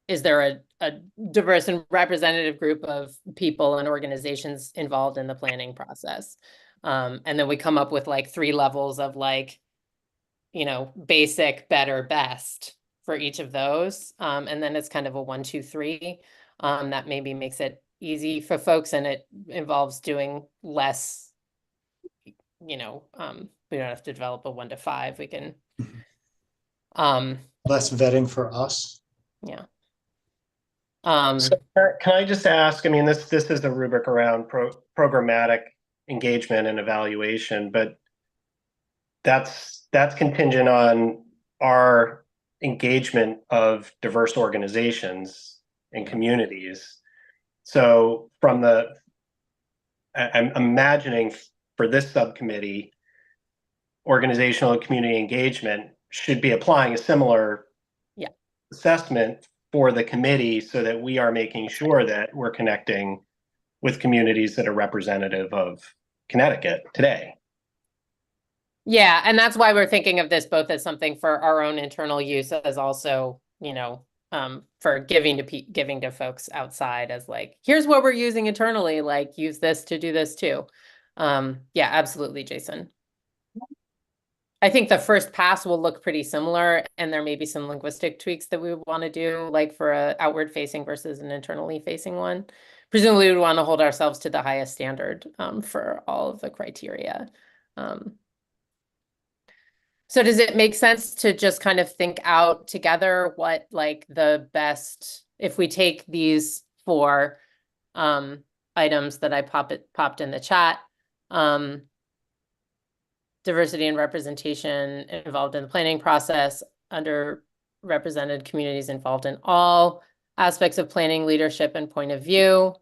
is there a diverse and representative group of people and organizations involved in the planning process? And then we come up with like 3 levels of like, basic, better, best for each of those. And then it's kind of a 1, 2, 3 that maybe makes it easy for folks, and it involves doing less, we don't have to develop a 1 to 5. We can less vetting for us. Yeah. So can I just ask, I mean, this is a rubric around programmatic engagement and evaluation, but that's contingent on our engagement of diverse organizations and communities. So I'm imagining for this subcommittee, organizational and community engagement should be applying a similar assessment for the committee, so that we are making sure that we're connecting with communities that are representative of Connecticut today. Yeah, and that's why we're thinking of this both as something for our own internal use, as also, for giving to folks outside, as like, here's what we're using internally, like use this to do this too. Yeah, absolutely, Jason. I think the first pass will look pretty similar, and there may be some linguistic tweaks that we would want to do, like for a outward facing versus an internally facing one. Presumably we would want to hold ourselves to the highest standard for all of the criteria. So does it make sense to just kind of think out together what like the best, if we take these 4 items that I popped in the chat, diversity and representation involved in the planning process, underrepresented communities involved in all aspects of planning, leadership, and point of view.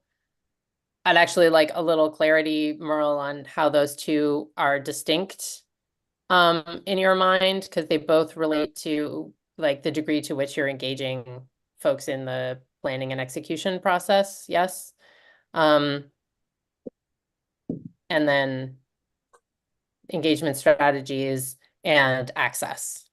I'd actually like a little clarity, Merle, on how those 2 are distinct in your mind, because they both relate to like the degree to which you're engaging folks in the planning and execution process. Yes. And then engagement strategies and access.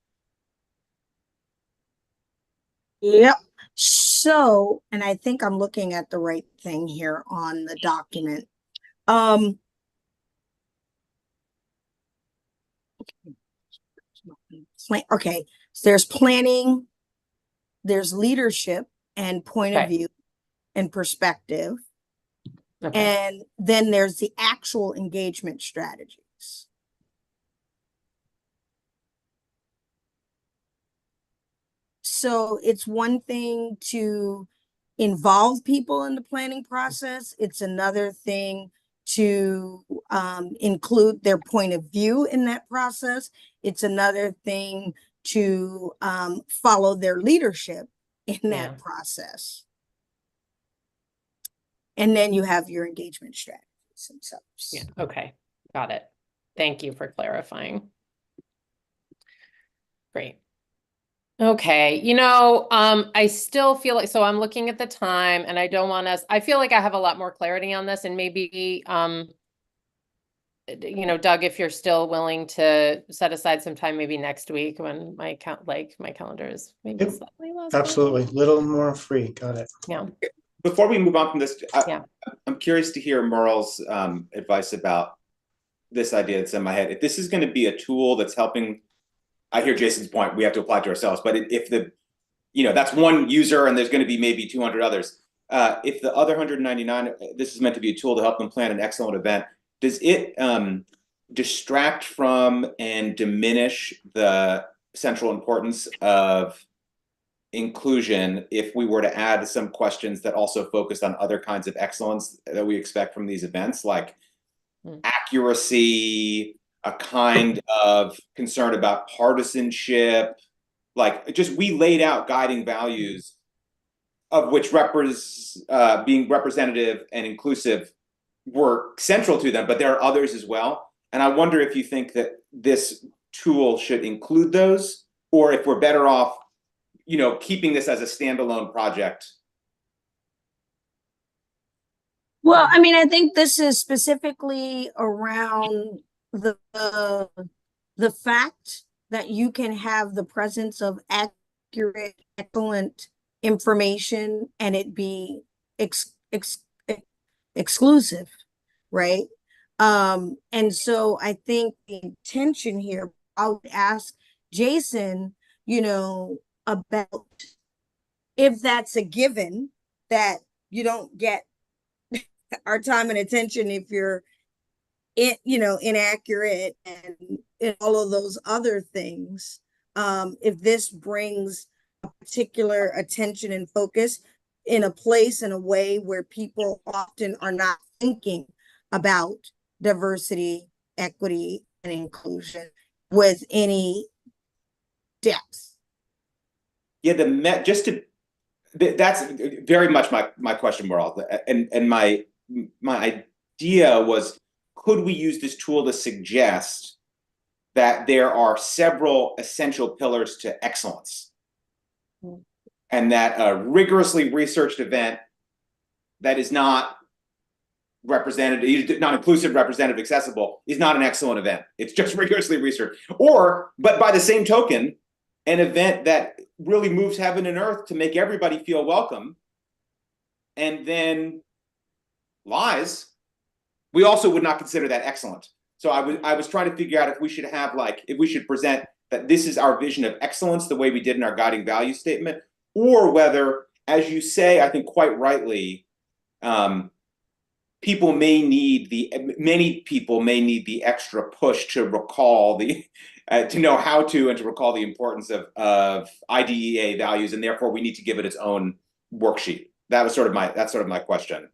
Yep. So, and I think I'm looking at the right thing here on the document. Okay, so there's planning, there's leadership and point of view and perspective. Okay. And then there's the actual engagement strategies. So it's one thing to involve people in the planning process. It's another thing to include their point of view in that process. It's another thing to follow their leadership in Yeah. that process. And then you have your engagement strategies themselves. Yeah, okay, got it. Thank you for clarifying. Great. Okay, I still feel like, so I'm looking at the time and I don't want us, I feel like I have a lot more clarity on this, and maybe, Doug, if you're still willing to set aside some time, maybe next week when my calendar is maybe Yep, slightly less. Absolutely, little more free, got it. Yeah, Before we move on from this, Yeah. I'm curious to hear Merle's advice about this idea that's in my head. If this is going to be a tool that's helping, I hear Jason's point, we have to apply it to ourselves, but if that's one user and there's going to be maybe 200 others. If the other 199, this is meant to be a tool to help them plan an excellent event, does it distract from and diminish the central importance of inclusion if we were to add some questions that also focused on other kinds of excellence that we expect from these events, like accuracy, a kind of concern about partisanship, like just we laid out guiding values of which being representative and inclusive were central to them, but there are others as well. And I wonder if you think that this tool should include those, or if we're better off keeping this as a standalone project. Well, I mean, I think this is specifically around the fact that you can have the presence of accurate, excellent information and it be exclusive, right? And so I think the intention here, I would ask Jason, about if that's a given that you don't get our time and attention if you're inaccurate and all of those other things. If this brings a particular attention and focus in a place, in a way where people often are not thinking about diversity, equity, and inclusion with any depth. Yeah, that's very much my question, Merle. And my idea was, could we use this tool to suggest that there are several essential pillars to excellence, and that a rigorously researched event that is not representative, not inclusive, representative, accessible, is not an excellent event. It's just rigorously researched. But by the same token, an event that really moves heaven and earth to make everybody feel welcome and then lies, we also would not consider that excellent. So I was trying to figure out if we should present that this is our vision of excellence the way we did in our guiding value statement, or whether, as you say, I think quite rightly, many people may need the extra push to recall to know how to and to recall the importance of IDEA values, and therefore we need to give it its own worksheet. That's sort of my question.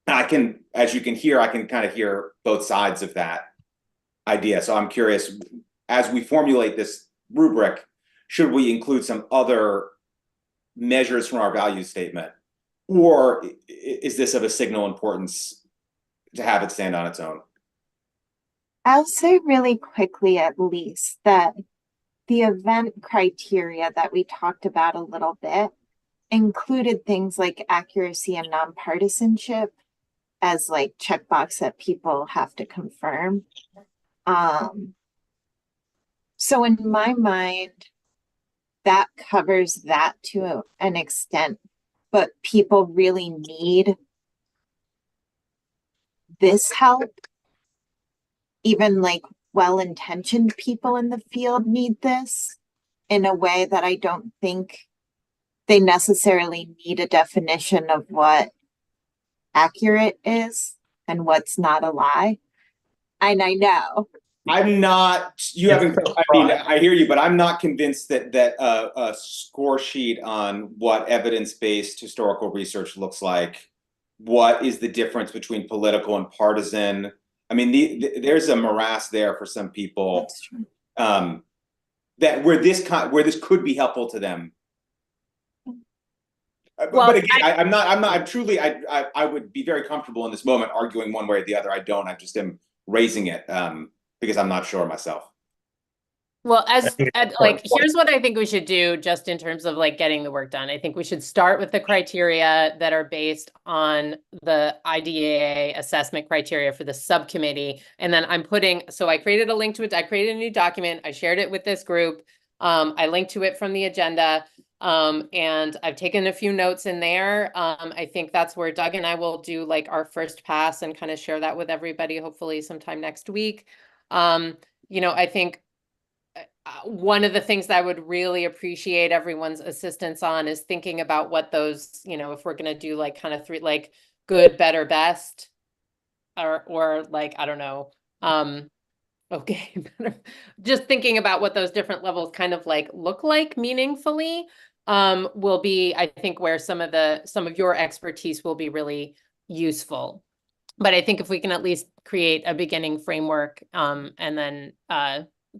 As you can hear, I can kind of hear both sides of that idea. So I'm curious, as we formulate this rubric, should we include some other measures from our value statement, or is this of a signal importance to have it stand on its own? I'll say really quickly, at least, that the event criteria that we talked about a little bit included things like accuracy and nonpartisanship as like checkbox that people have to confirm. So in my mind, that covers that to an extent, but people really need this help. Even like well-intentioned people in the field need this in a way that I don't think they necessarily need a definition of what accurate is and what's not a lie. And I know. I'm not, I hear you, but I'm not convinced that a score sheet on what evidence-based historical research looks like what is the difference between political and partisan. I mean, there's a morass there for some people. That's true. That where this could be helpful to them. Well, but again, I'm truly, I would be very comfortable in this moment arguing one way or the other. I don't. I just am raising it because I'm not sure myself. Well, think it's like, important. here's what I think we should do just in terms of like getting the work done. I think we should start with the criteria that are based on the IDEA assessment criteria for the subcommittee. And then so I created a link to it. I created a new document. I shared it with this group. I linked to it from the agenda. And I've taken a few notes in there. I think that's where Doug and I will do like our first pass and kind of share that with everybody, hopefully sometime next week. I think one of the things that I would really appreciate everyone's assistance on is thinking about what those, if we're going to do like kind of three, like good, better, best, or like, I don't know. Okay. Just thinking about what those different levels kind of like look like meaningfully, will be, I think, where some of your expertise will be really useful. But I think if we can at least create a beginning framework, and then,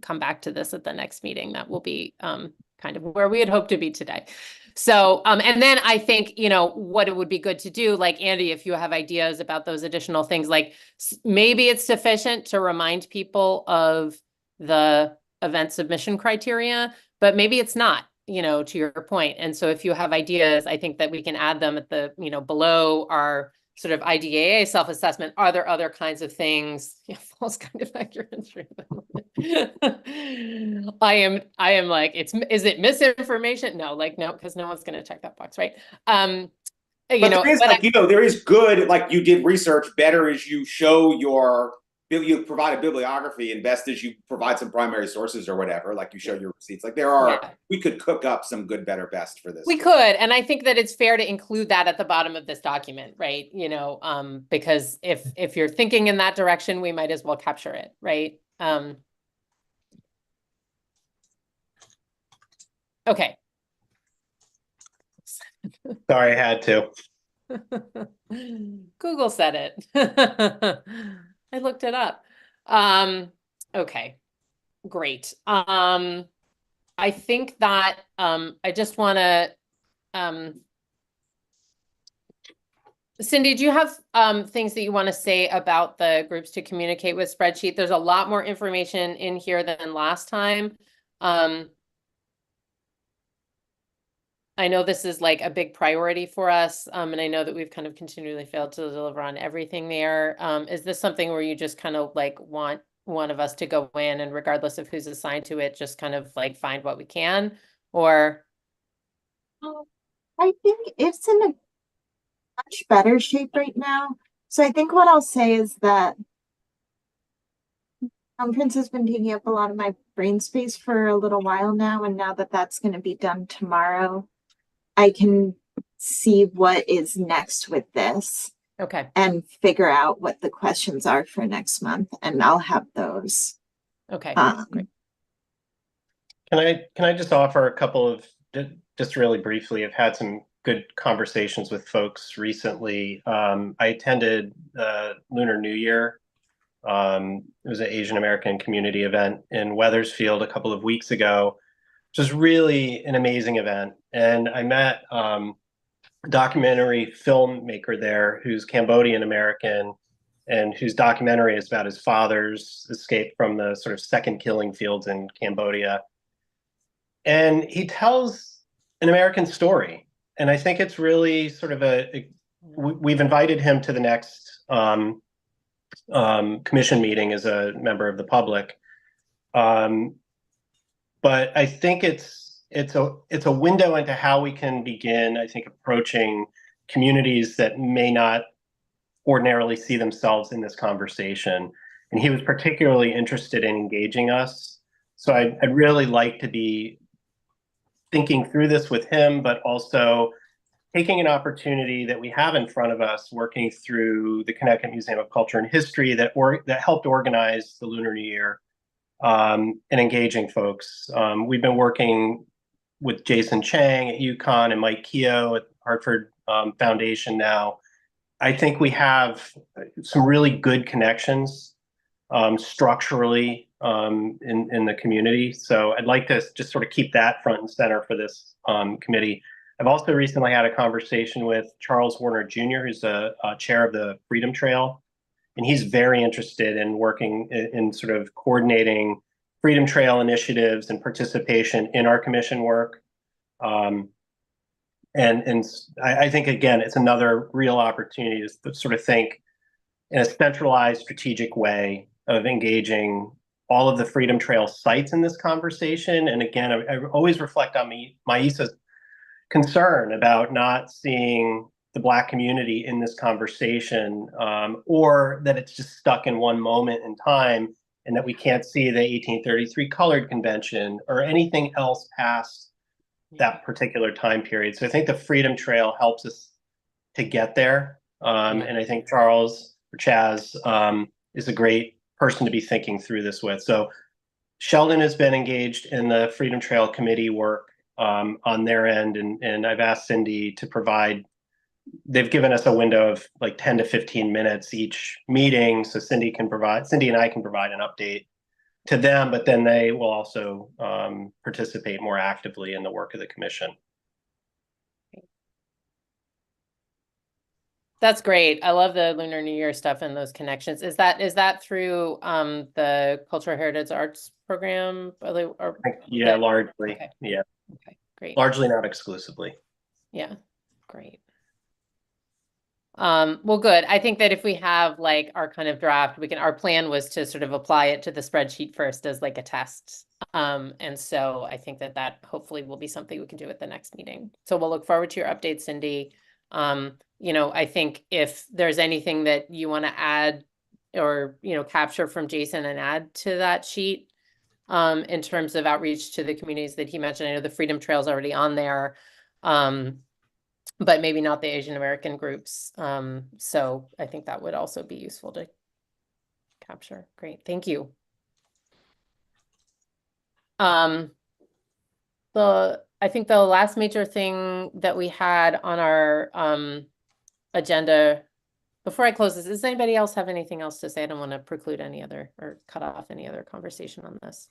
come back to this at the next meeting, that will be kind of where we had hoped to be today. So, and then I think, what it would be good to do, like Andy, if you have ideas about those additional things, like maybe it's sufficient to remind people of the event submission criteria, but maybe it's not, to your point. And so if you have ideas, I think that we can add them at the, below our sort of IDEA self-assessment. Are there other kinds of things? Yeah, false kind of accurate. I am like, is it misinformation? No, like, no, because no one's going to check that box, right? But there is, there is good, like you did research. Better as you show you provide a bibliography, and best as you provide some primary sources or whatever, like you show your receipts. Like we could cook up some good, better, best for this. We could, and I think that it's fair to include that at the bottom of this document, right? Because if you're thinking in that direction, we might as well capture it, right? Okay. Sorry, I had to. Google said it. I looked it up. Okay, great. I think that I just want to, Cindy, do you have things that you want to say about the groups to communicate with spreadsheet? There's a lot more information in here than last time. I know this is like a big priority for us, and I know that we've kind of continually failed to deliver on everything there. Is this something where you just kind of like want one of us to go in, and regardless of who's assigned to it, just kind of like find what we can? Or I think it's in a much better shape right now. So I think what I'll say is that conference has been taking up a lot of my brain space for a little while now, and now that that's going to be done tomorrow, I can see what is next with this. Okay. And figure out what the questions are for next month, and I'll have those. Okay. Great. Can I just offer a couple of, just really briefly, I've had some good conversations with folks recently. I attended Lunar New Year. It was an Asian American community event in Wethersfield a couple of weeks ago, which was really an amazing event. And I met a documentary filmmaker there who's Cambodian American, and whose documentary is about his father's escape from the sort of second killing fields in Cambodia. And he tells an American story. And I think it's really sort of we've invited him to the next commission meeting as a member of the public. But I think it's a window into how we can begin, I think, approaching communities that may not ordinarily see themselves in this conversation. And he was particularly interested in engaging us. So I'd really like to be thinking through this with him, but also taking an opportunity that we have in front of us, working through the Connecticut Museum of Culture and History that helped organize the Lunar New Year, and engaging folks. We've been working with Jason Chang at UConn and Mike Keogh at Hartford Foundation now I think we have some really good connections structurally in the community. So I'd like to just sort of keep that front and center for this committee. I've also recently had a conversation with Charles Warner Jr., who's a chair of the Freedom Trail, and he's very interested in working in sort of coordinating Freedom Trail initiatives and participation in our commission work. And I think, again, it's another real opportunity to sort of think in a centralized, strategic way of engaging all of the Freedom Trail sites in this conversation. And again, I always reflect on Maisa's concern about not seeing the Black community in this conversation, or that it's just stuck in one moment in time and that we can't see the 1833 Colored Convention or anything else past that particular time period. So I think the Freedom Trail helps us to get there. And I think Charles or Chaz is a great person to be thinking through this with. So Sheldon has been engaged in the Freedom Trail Committee work on their end, and I've asked Cindy to provide. They've given us a window of like 10 to 15 minutes each meeting, so Cindy and I can provide an update to them, but then they will also participate more actively in the work of the commission. That's great. I love the Lunar New Year stuff and those connections. Is that through the Cultural Heritage Arts program? Yeah, largely. Okay. Yeah. Okay, great. Largely, not exclusively. Yeah, great. Well, good. I think that if we have like our kind of draft, our plan was to sort of apply it to the spreadsheet first as like a test. And so I think that hopefully will be something we can do at the next meeting. So we'll look forward to your updates, Cindy. I think if there's anything that you want to add or, capture from Jason and add to that sheet, in terms of outreach to the communities that he mentioned, I know the Freedom Trail is already on there. But maybe not the Asian American groups. So I think that would also be useful to capture. Great, thank you. I think the last major thing that we had on our agenda before I close this, does anybody else have anything else to say? I don't want to preclude any other or cut off any other conversation on this.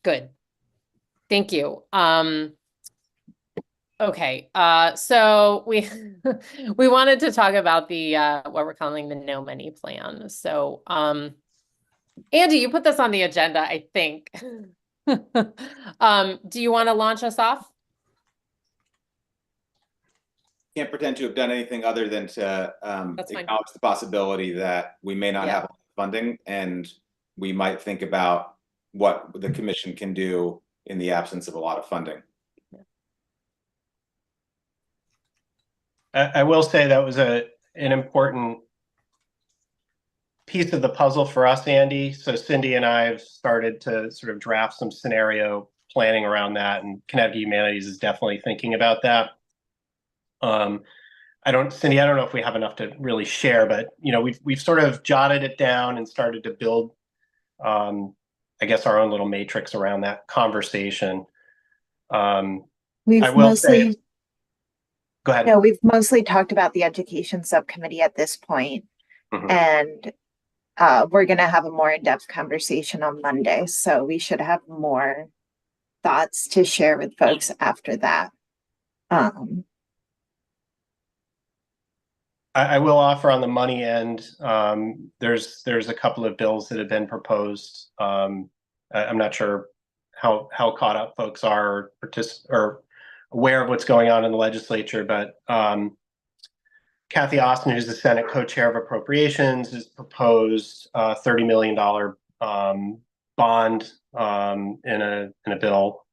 Good. Thank you. Okay, so we we wanted to talk about the what we're calling the no money plan. So Andy, you put this on the agenda, I think. Do you want to launch us off? Can't pretend to have done anything other than to That's fine. acknowledge the possibility that we may not have funding, and we might think about what the commission can do in the absence of a lot of funding. I will say that was an important piece of the puzzle for us, Andy. So Cindy and I have started to sort of draft some scenario planning around that, and Connecticut Humanities is definitely thinking about that. Cindy, I don't know if we have enough to really share, but we've sort of jotted it down and started to build, I guess, our own little matrix around that conversation. We've mostly go ahead. No, we've mostly talked about the education subcommittee at this point. And we're going to have a more in-depth conversation on Monday. So we should have more thoughts to share with folks after that. I will offer on the money end. There's a couple of bills that have been proposed. I'm not sure how caught up folks are or aware of what's going on in the legislature, but Kathy Austin, who's the Senate co-chair of Appropriations, has proposed a $30 million bond in a bill.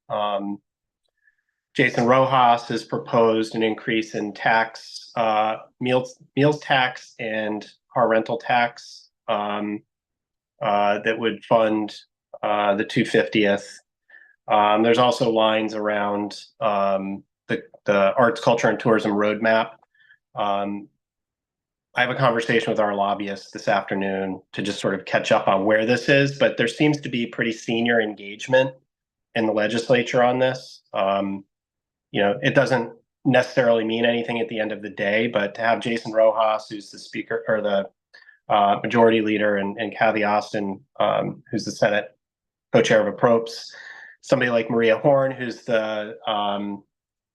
Jason Rojas has proposed an increase in tax, meals tax and car rental tax that would fund the 250th. There's also lines around the arts, culture, and tourism roadmap. I have a conversation with our lobbyists this afternoon to just sort of catch up on where this is, but there seems to be pretty senior engagement in the legislature on this. It doesn't necessarily mean anything at the end of the day, but to have Jason Rojas, who's the speaker or the majority leader, and Kathy Austin, who's the Senate co-chair of APROPS, somebody like Maria Horn, who's the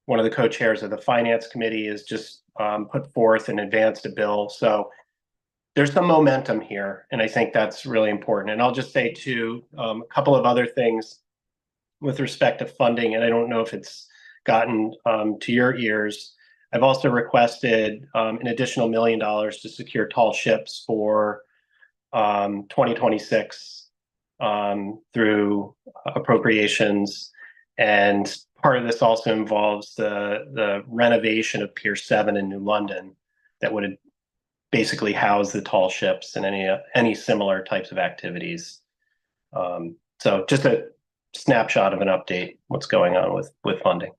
one of the co-chairs of the Finance Committee, has just put forth and advanced a bill. So there's some momentum here, and I think that's really important. And I'll just say too, a couple of other things with respect to funding, and I don't know if it's gotten to your ears. I've also requested an additional $1 million to secure tall ships for 2026 through appropriations. And part of this also involves the renovation of Pier 7 in New London that would basically house the tall ships and any similar types of activities. So just a snapshot of an update, what's going on with funding.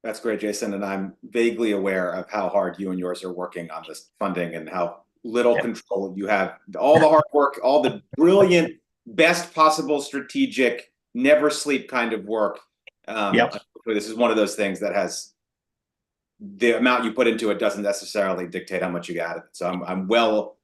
That's great, Jason, and I'm vaguely aware of how hard you and yours are working on this funding and how little control you have. All the hard work, all the brilliant, best possible strategic, never sleep kind of work. This is one of those things that has the amount you put into it doesn't necessarily dictate how much you get out of it. So I'm well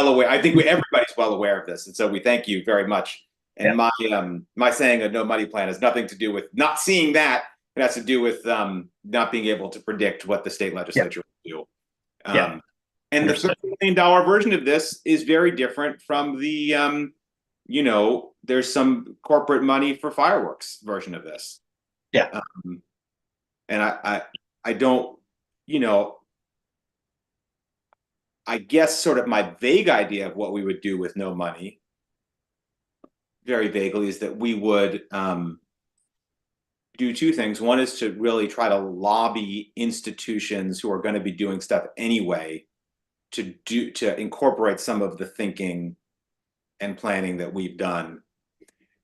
aware. I think everybody's well aware of this, and so we thank you very much. And my saying a no money plan has nothing to do with not seeing that. It has to do with not being able to predict what the state legislature will do. And the $30 million version of this is very different from the, there's some corporate money for fireworks version of this. And I don't, I guess sort of my vague idea of what we would do with no money, very vaguely, is that we would do two things. One is to really try to lobby institutions who are going to be doing stuff anyway to incorporate some of the thinking and planning that we've done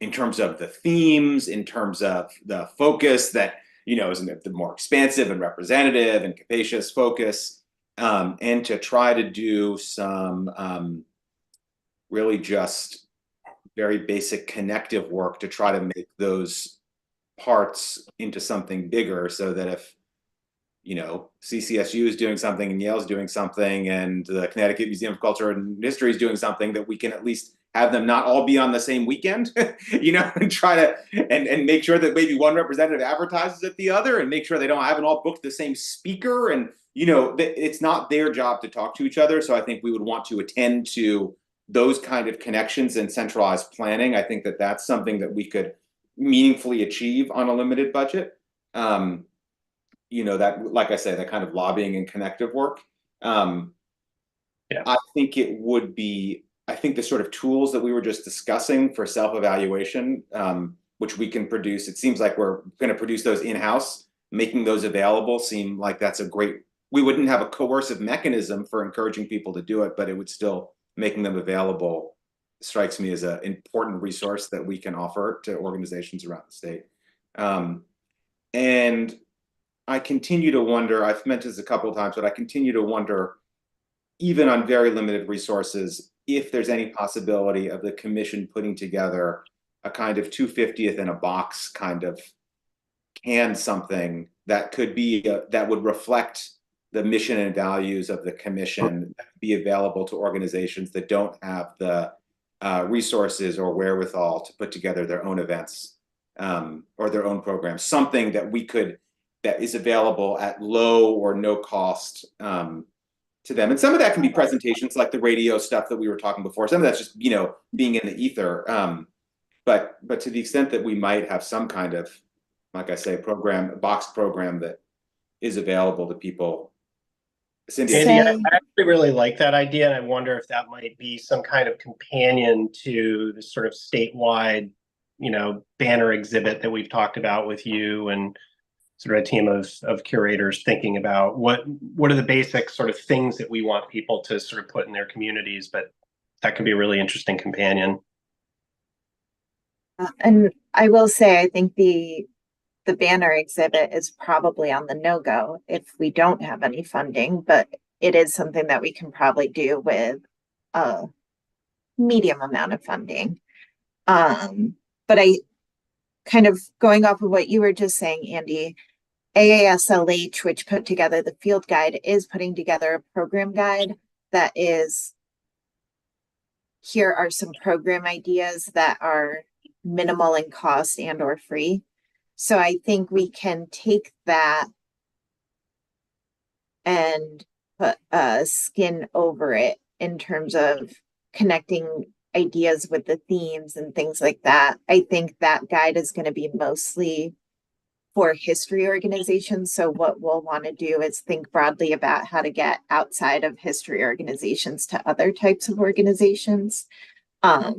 in terms of the themes, in terms of the focus that, is the more expansive and representative and capacious focus, and to try to do some really just very basic connective work to try to make those parts into something bigger, so that if CCSU is doing something and Yale's doing something and the Connecticut Museum of Culture and History is doing something, that we can at least have them not all be on the same weekend, and try to and make sure that maybe one representative advertises at the other, and make sure they haven't all booked the same speaker, and it's not their job to talk to each other. So I think we would want to attend to those kind of connections and centralized planning. I think that that's something that we could meaningfully achieve on a limited budget. That, like I say, that kind of lobbying and connective work. I think it would be, I think the sort of tools that we were just discussing for self-evaluation, which we can produce, it seems like we're going to produce those in-house, making those available seem like that's a great, we wouldn't have a coercive mechanism for encouraging people to do it, but it would still, making them available strikes me as an important resource that we can offer to organizations around the state. And I continue to wonder, I've mentioned this a couple of times, but I continue to wonder, even on very limited resources, if there's any possibility of the commission putting together a kind of 250th in a box kind of something that could be, that would reflect the mission and values of the commission, that could be available to organizations that don't have the resources or wherewithal to put together their own events or their own programs, something that that is available at low or no cost to them. And some of that can be presentations like the radio stuff that we were talking before. Some of that's just, being in the ether. But to the extent that we might have some kind of, like I say, box program that is available to people. Cindy, Andy, I actually really like that idea, and I wonder if that might be some kind of companion to the sort of statewide, banner exhibit that we've talked about with you and sort of a team of curators thinking about what are the basic sort of things that we want people to sort of put in their communities, but that could be a really interesting companion. And I will say, I think the banner exhibit is probably on the no-go if we don't have any funding, but it is something that we can probably do with a medium amount of funding. But kind of going off of what you were just saying, Andy, AASLH, which put together the field guide, is putting together a program guide that is, here are some program ideas that are minimal in cost and or free. So I think we can take that and put a skin over it in terms of connecting ideas with the themes and things like that. I think that guide is going to be mostly for history organizations. So what we'll want to do is think broadly about how to get outside of history organizations to other types of organizations. But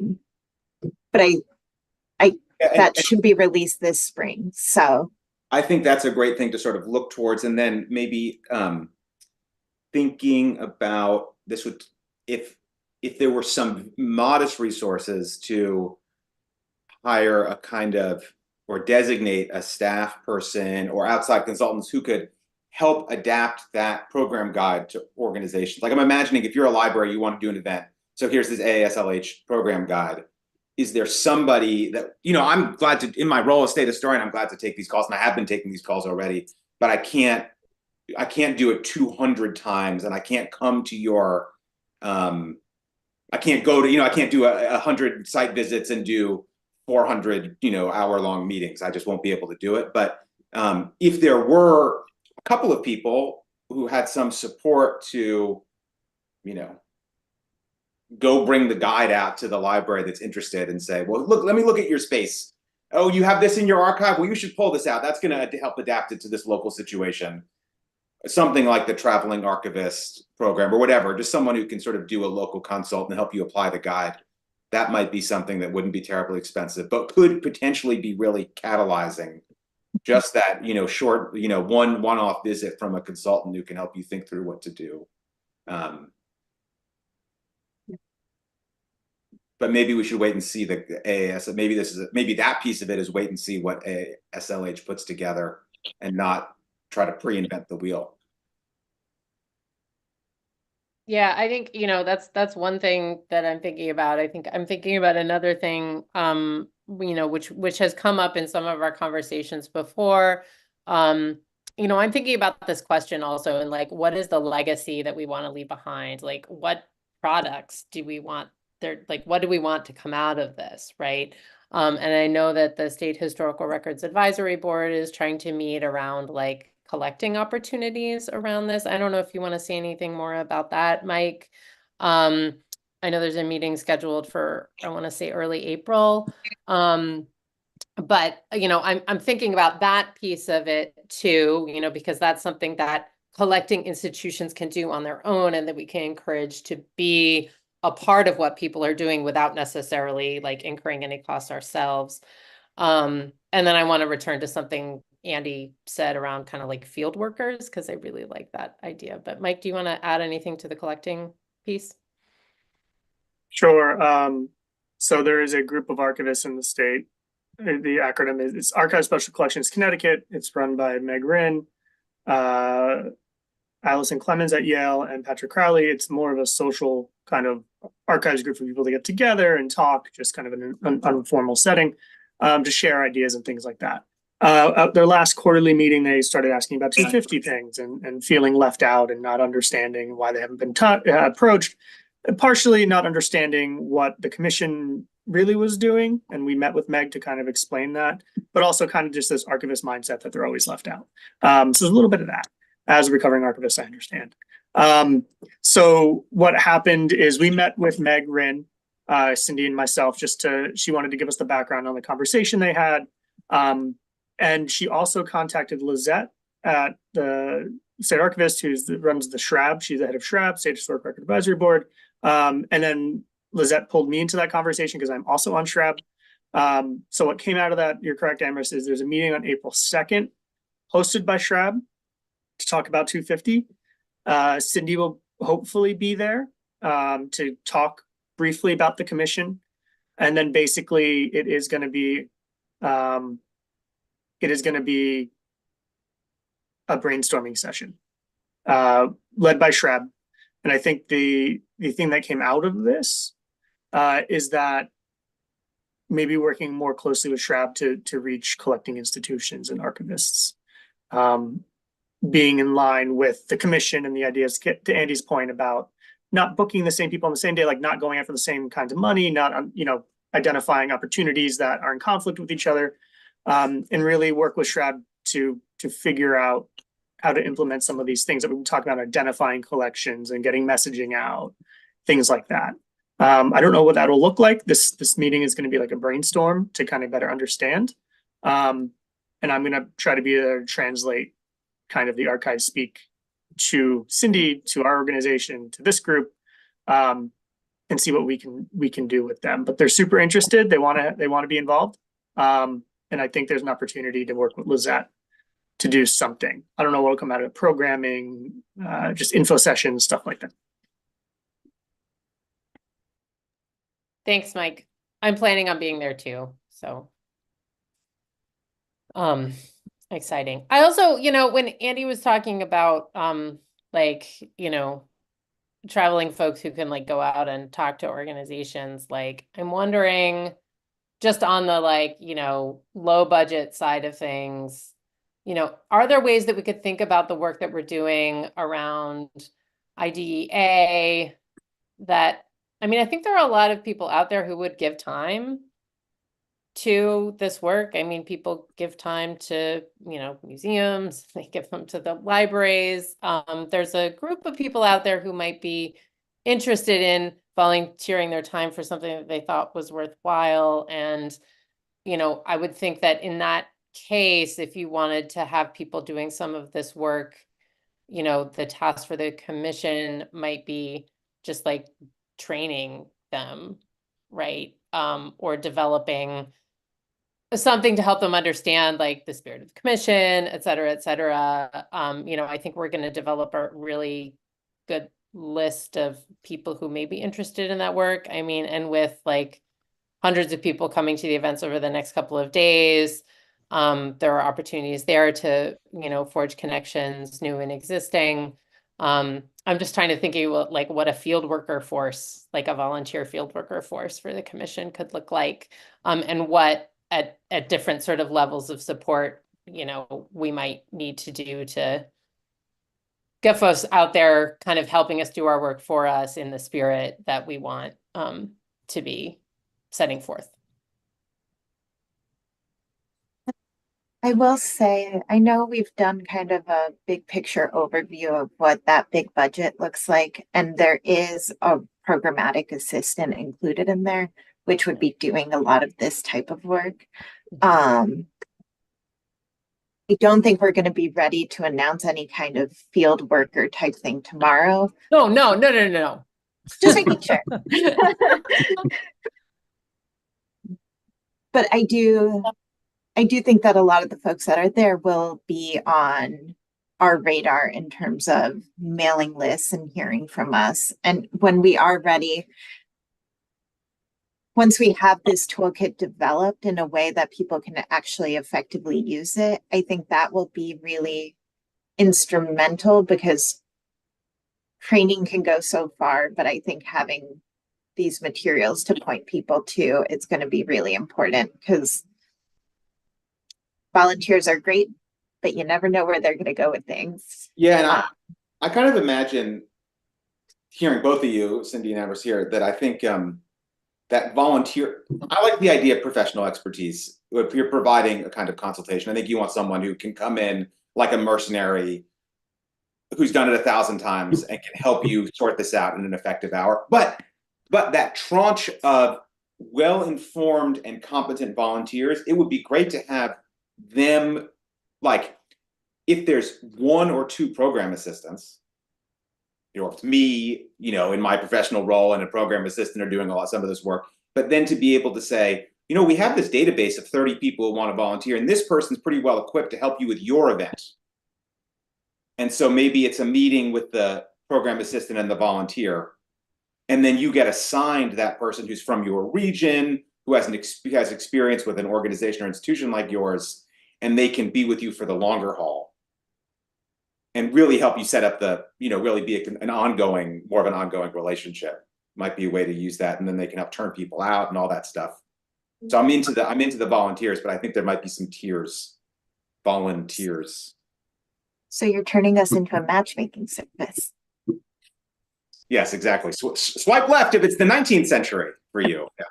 that should be released this spring. So I think that's a great thing to sort of look towards, and then maybe thinking about this would, if there were some modest resources to hire a kind of, or designate a staff person or outside consultants who could help adapt that program guide to organizations. Like I'm imagining if you're a library, you want to do an event. So here's this AASLH program guide. Is there somebody that, you know, I'm glad to, in my role as state historian, I'm glad to take these calls, and I have been taking these calls already, but I can't do it 200 times, and I can't come to your, I can't go to, you know, I can't do 100 site visits and do 400, you know, hour-long meetings. I just won't be able to do it. But if there were a couple of people who had some support to, you know, go bring the guide out to the library that's interested and say, well, look, let me look at your space. Oh, you have this in your archive? Well, you should pull this out. That's going to help adapt it to this local situation. Something like the traveling archivist program or whatever, just someone who can sort of do a local consult and help you apply the guide. That might be something that wouldn't be terribly expensive, but could potentially be really catalyzing just that, you know, short, you know, one-off visit from a consultant who can help you think through what to do. But maybe we should wait and see the AAS. Maybe that piece of it is wait and see what ASLH puts together and not try to pre-invent the wheel. Yeah, I think, you know, that's one thing that I'm thinking about. I think I'm thinking about another thing, you know, which has come up in some of our conversations before. You know, I'm thinking about this question also, and like, what is the legacy that we want to leave behind? Like, what products do we want there? Like, what do we want to come out of this, right? And I know that the State Historical Records Advisory Board is trying to meet around like collecting opportunities around this. I don't know if you want to say anything more about that, Mike. I know there's a meeting scheduled for, I want to say early April. But you know, I'm thinking about that piece of it too, you know, because that's something that collecting institutions can do on their own, and that we can encourage to be a part of what people are doing without necessarily like incurring any costs ourselves. And then I want to return to something Andy said around kind of like field workers, because I really like that idea. But Mike, do you want to add anything to the collecting piece? Sure. So there is a group of archivists in the state. The acronym is Archive Special Collections Connecticut. It's run by Meg Rinn, Allison Clemens at Yale, and Patrick Crowley. It's more of a social kind of archives group for people to get together and talk, just kind of in an informal setting, to share ideas and things like that. At their last quarterly meeting, they started asking about 250 things and feeling left out and not understanding why they haven't been approached, partially not understanding what the commission really was doing. And we met with Meg to kind of explain that, but also kind of just this archivist mindset that they're always left out. So there's a little bit of that. As a recovering archivist, I understand. So what happened is we met with Meg Rinn, Cindy and myself, she wanted to give us the background on the conversation they had. And she also contacted Lizette at the State Archivist, who runs the SHRAB. She's the head of SHRAB, State Historic Record Advisory Board. And then Lizette pulled me into that conversation because I'm also on SHRAB. So what came out of that, you're correct, Amherst, is there's a meeting on April 2nd hosted by SHRAB to talk about 250. Cindy will hopefully be there to talk briefly about the commission. And then basically it is going to be a brainstorming session led by SHRAB. And I think the thing that came out of this is that maybe working more closely with Shrab to reach collecting institutions and archivists. Being in line with the commission and the ideas, to Andy's point about not booking the same people on the same day, like not going after the same kinds of money, not, identifying opportunities that are in conflict with each other, and really work with Shrab to figure out how to implement some of these things that we talk about, identifying collections and getting messaging out, things like that. I don't know what that'll look like. This meeting is going to be like a brainstorm to kind of better understand. And I'm going to try to be there to translate kind of the archive speak to Cindy, to our organization, to this group, and see what we can do with them. But they're super interested. They want to be involved. And I think there's an opportunity to work with Lizette to do something. I don't know what will come out of it, programming, just info sessions, stuff like that. Thanks, Mike. I'm planning on being there too, so. Exciting. I also, when Andy was talking about, traveling folks who can like go out and talk to organizations, like I'm wondering just on the low budget side of things, are there ways that we could think about the work that we're doing around IDEA that, I think there are a lot of people out there who would give time to this work. People give time to, museums, they give them to the libraries. There's a group of people out there who might be interested in volunteering their time for something that they thought was worthwhile. And, I would think that in that case, if you wanted to have people doing some of this work, the task for the commission might be just like training them, right? Or developing something to help them understand like the spirit of the commission, et cetera, et cetera. I think we're going to develop a really good list of people who may be interested in that work. And with like hundreds of people coming to the events over the next couple of days, there are opportunities there to, forge connections, new and existing. I'm just trying to think of what a field worker force, like a volunteer field worker force for the commission could look like, and what at different sort of levels of support, we might need to do to get folks out there kind of helping us do our work for us in the spirit that we want to be setting forth. I will say, I know we've done kind of a big picture overview of what that big budget looks like, and there is a programmatic assistant included in there, which would be doing a lot of this type of work. I don't think we're going to be ready to announce any kind of field worker type thing tomorrow. No. Just making sure. But I do think that a lot of the folks that are there will be on our radar in terms of mailing lists and hearing from us. And when we are ready, once we have this toolkit developed in a way that people can actually effectively use it, I think that will be really instrumental, because training can go so far, but I think having these materials to point people to, it's going to be really important, because volunteers are great, but you never know where they're going to go with things. Yeah, and I kind of imagine hearing both of you, Cindy and Amber's here, that I think that volunteer, I like the idea of professional expertise. If you're providing a kind of consultation, I think you want someone who can come in like a mercenary who's done it 1,000 times and can help you sort this out in an effective hour. But that tranche of well-informed and competent volunteers, it would be great to have them, like, if there's 1 or 2 program assistants, it's me, in my professional role and a program assistant are doing some of this work, but then to be able to say, we have this database of 30 people who want to volunteer, and this person's pretty well equipped to help you with your event. And so maybe it's a meeting with the program assistant and the volunteer, and then you get assigned that person who's from your region, who has experience with an organization or institution like yours, and they can be with you for the longer haul and really help you set up the, really be more of an ongoing relationship. Might be a way to use that, and then they can help turn people out and all that stuff. So I'm into the volunteers, but I think there might be some tiers, volunteers. So you're turning us into a matchmaking service. Yes, exactly. Swipe left if it's the 19th century for you. Yeah.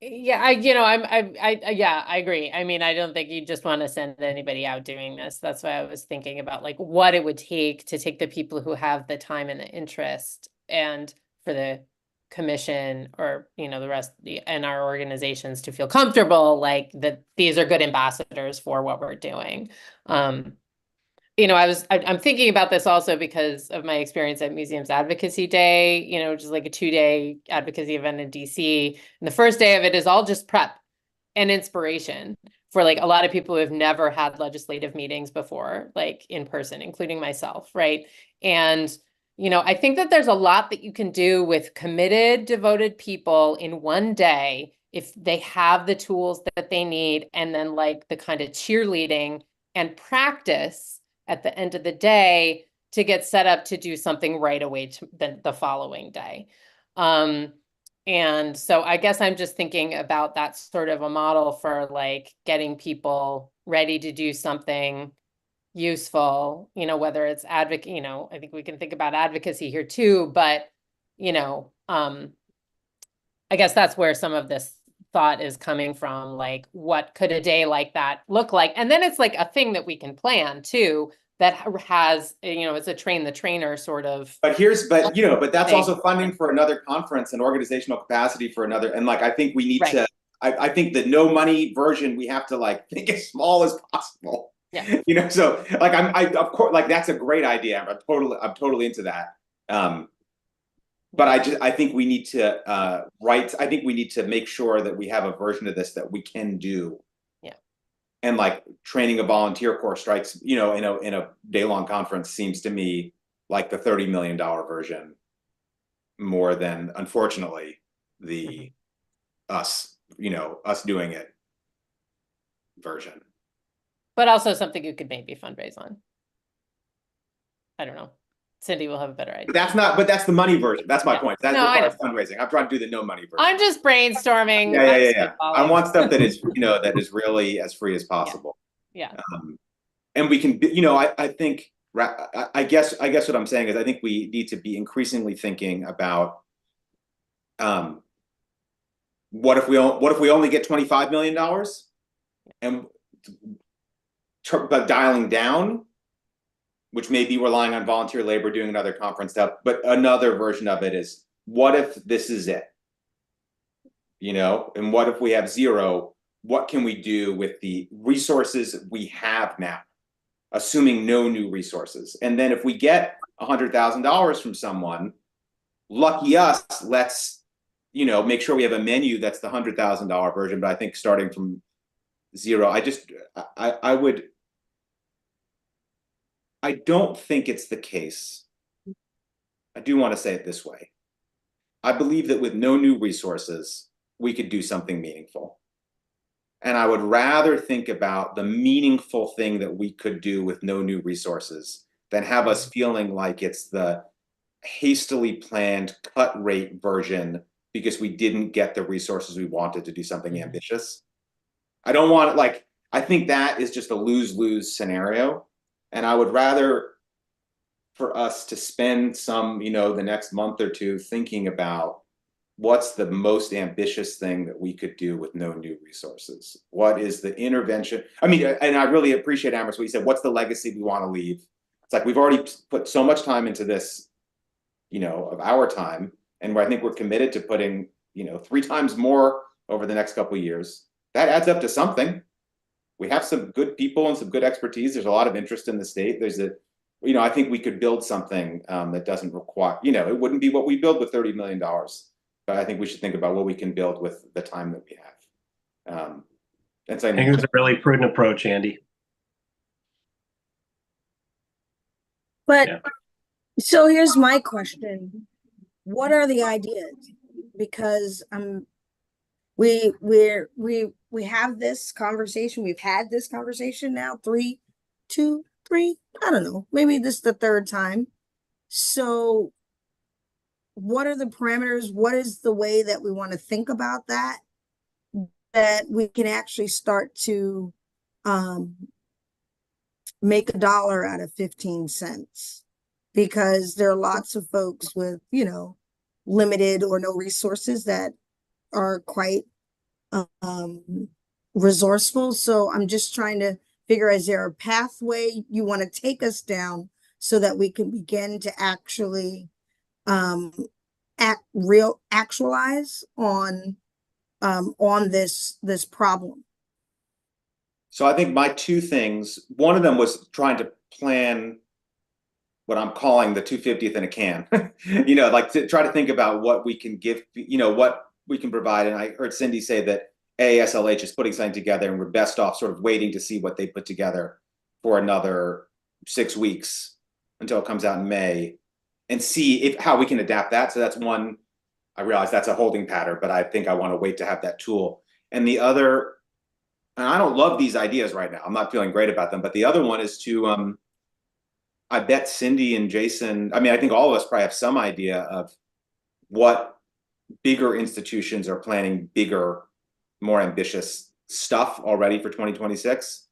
Yeah, yeah, I agree. I mean, I don't think you just want to send anybody out doing this. That's why I was thinking about like what it would take to take the people who have the time and the interest, and for the commission or, you know, the rest and our organizations to feel comfortable like that these are good ambassadors for what we're doing. You know, I'm thinking about this also because of my experience at Museums Advocacy Day, you know, which is like a 2-day advocacy event in DC. And the first day of it is all just prep and inspiration for like a lot of people who have never had legislative meetings before, like in person, including myself, right? And, you know, I think that there's a lot that you can do with committed, devoted people in one day if they have the tools that they need, and then like the kind of cheerleading and practice at the end of the day to get set up to do something right away to the following day. And so I guess I'm just thinking about that sort of a model for like getting people ready to do something useful, you know, whether it's advocate, you know, I think we can think about advocacy here too, but, you know, I guess that's where some of this thought is coming from, like what could a day like that look like? And then it's like a thing that we can plan too, that has, you know, it's a train the trainer sort of. But that's thing. also funding for another conference and organizational capacity for another. And like, I think we need Right. to, I think the no money version, we have to like think as small as possible. Yeah. You know, so like of course, like that's a great idea. I'm totally into that. But I think we need to I think we need to make sure that we have a version of this that we can do. Yeah. And like training a volunteer corps strikes, you know, in a day-long conference seems to me like the $30 million version more than, unfortunately, the us doing it version. But also something you could maybe fundraise on. I don't know. Cindy will have a better idea. But that's the money version. That's my point. That No, I requires fundraising. I'm trying to do the no money version. I'm just brainstorming. Yeah. I want stuff that is, you know, that is really as free as possible. Yeah. And we can, you know, I think, I guess what I'm saying is I think we need to be increasingly thinking about, what if we only get $25 million, and but dialing down, which may be relying on volunteer labor, doing another conference stuff, but another version of it is, what if this is it? You know, and what if we have zero? What can we do with the resources we have now, assuming no new resources? And then if we get $100,000 from someone, lucky us, let's, you know, make sure we have a menu that's the $100,000 version. But I think starting from zero, I don't think it's the case. I do want to say it this way. I believe that with no new resources, we could do something meaningful. And I would rather think about the meaningful thing that we could do with no new resources than have us feeling like it's the hastily planned cut rate version because we didn't get the resources we wanted to do something ambitious. I don't want it, like, I think that is just a lose-lose scenario. And I would rather for us to spend some, you know, the next month or two thinking about what's the most ambitious thing that we could do with no new resources? What is the intervention? I mean, and I really appreciate, Amherst, what you said, what's the legacy we want to leave? It's like, we've already put so much time into this, you know, of our time. And I think we're committed to putting, you know, 3 times more over the next couple of years. That adds up to something. We have some good people and some good expertise. There's a lot of interest in the state. There's a, you know, I think we could build something that doesn't require, you know, it wouldn't be what we build with $30 million. But I think we should think about what we can build with the time that we have. And so I think it's a really prudent approach, Andy. But Yeah. so here's my question. What are the ideas? Because we have this conversation. We've had this conversation now 3, I don't know, maybe this is the 3rd time. So what are the parameters? What is the way that we want to think about that? That we can actually start to make $1 out of 15 cents. Because there are lots of folks with, you know, limited or no resources that are quite resourceful. So I'm just trying to figure, is there a pathway you want to take us down so that we can begin to actually actualize on this problem? So I think my two things, one of them was trying to plan what I'm calling the 250th in a can, you know, like to try to think about what we can give, you know, what we can provide. And I heard Cindy say that AASLH is putting something together and we're best off sort of waiting to see what they put together for another 6 weeks until it comes out in May and see how we can adapt that. So that's one. I realize that's a holding pattern, but I think I want to wait to have that tool. And the other, and I don't love these ideas right now, I'm not feeling great about them, but the other one is to, I bet Cindy and Jason, I mean, I think all of us probably have some idea of what bigger institutions are planning bigger, more ambitious stuff already for 2026.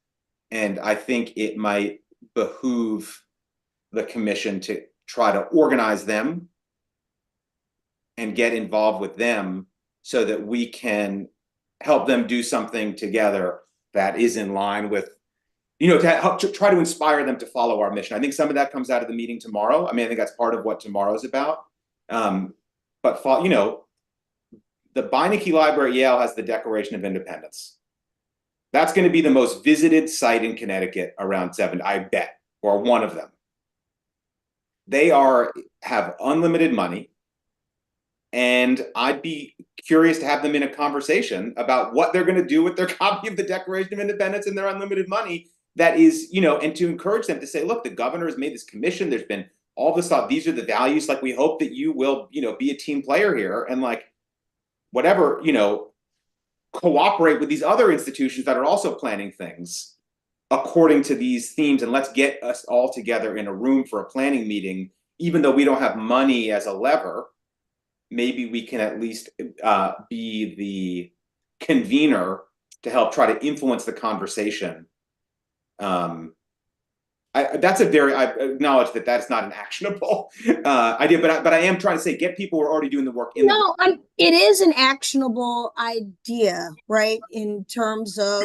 And I think it might behoove the commission to try to organize them and get involved with them so that we can help them do something together that is in line with, you know, to help to try to inspire them to follow our mission. I think some of that comes out of the meeting tomorrow. I mean, I think that's part of what tomorrow's about. But you know, the Beinecke Library at Yale has the Declaration of Independence. That's going to be the most visited site in Connecticut around 7, I bet, or one of them. They have unlimited money. And I'd be curious to have them in a conversation about what they're going to do with their copy of the Declaration of Independence and their unlimited money. That is, you know, and to encourage them to say, look, the governor has made this commission. There's been all this thought. These are the values. Like, we hope that you will, you know, be a team player here and like whatever, you know, cooperate with these other institutions that are also planning things according to these themes. And let's get us all together in a room for a planning meeting, even though we don't have money as a lever. Maybe we can at least be the convener to help try to influence the conversation. I acknowledge that that's not an actionable idea, but I am trying to say, get people who are already doing the work. It is an actionable idea, right? In terms of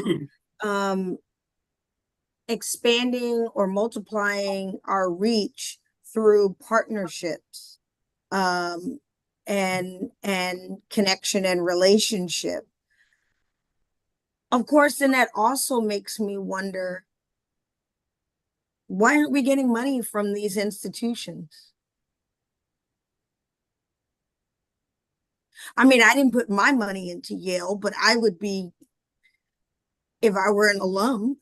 expanding or multiplying our reach through partnerships. And connection and relationship. Of course, then that also makes me wonder, why aren't we getting money from these institutions? I mean, I didn't put my money into Yale, but I would be, if I were an alum.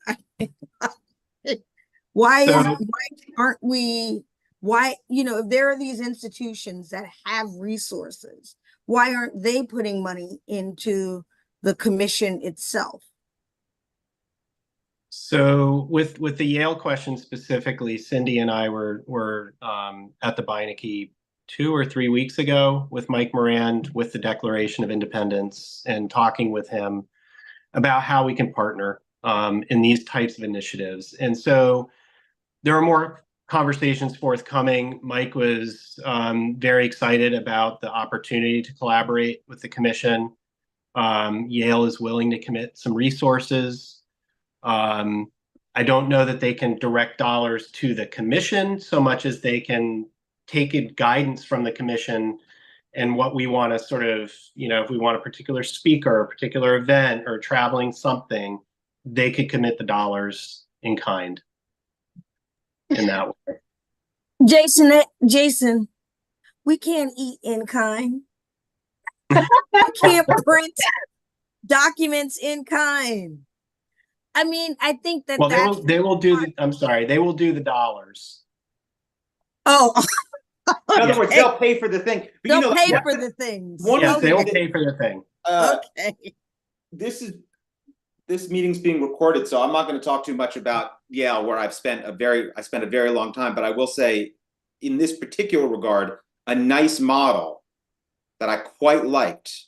Why aren't we? Why, you know, if there are these institutions that have resources, why aren't they putting money into the commission itself? So with the Yale question specifically, Cindy and I were at the Beinecke 2 or 3 weeks ago with Mike Morand with the Declaration of Independence and talking with him about how we can partner in these types of initiatives. And so there are more conversations forthcoming. Mike was very excited about the opportunity to collaborate with the commission. Yale is willing to commit some resources. I don't know that they can direct dollars to the commission so much as they can take guidance from the commission and what we want to sort of, you know, if we want a particular speaker, a particular event or traveling something, they could commit the dollars in kind. In that way. Jason, we can't eat in kind. We can't print documents in kind. I mean, I think that they will do the dollars. Oh, in other words, they'll pay for the thing. But they'll pay for the things. Yes, they will pay for the thing. Okay. This meeting's being recorded, so I'm not going to talk too much about Yale, where I spent a very long time. But I will say, in this particular regard, a nice model that I quite liked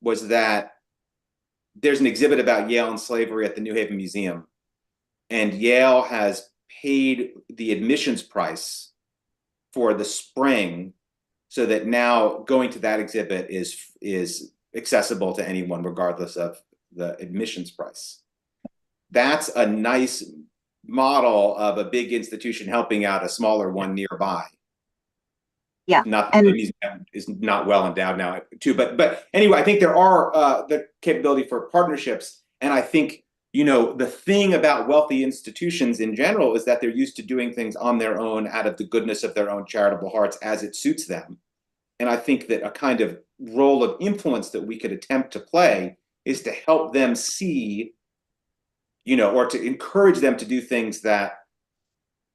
was that there's an exhibit about Yale and slavery at the New Haven Museum, and Yale has paid the admissions price for the spring so that now going to that exhibit is accessible to anyone regardless of the admissions price. That's a nice model of a big institution helping out a smaller one nearby. Yeah, Not and- the museum is not well endowed now too, but anyway, I think there are the capability for partnerships, and I think, you know, the thing about wealthy institutions in general is that they're used to doing things on their own out of the goodness of their own charitable hearts as it suits them. And I think that a kind of role of influence that we could attempt to play is to help them see, you know, or to encourage them to do things that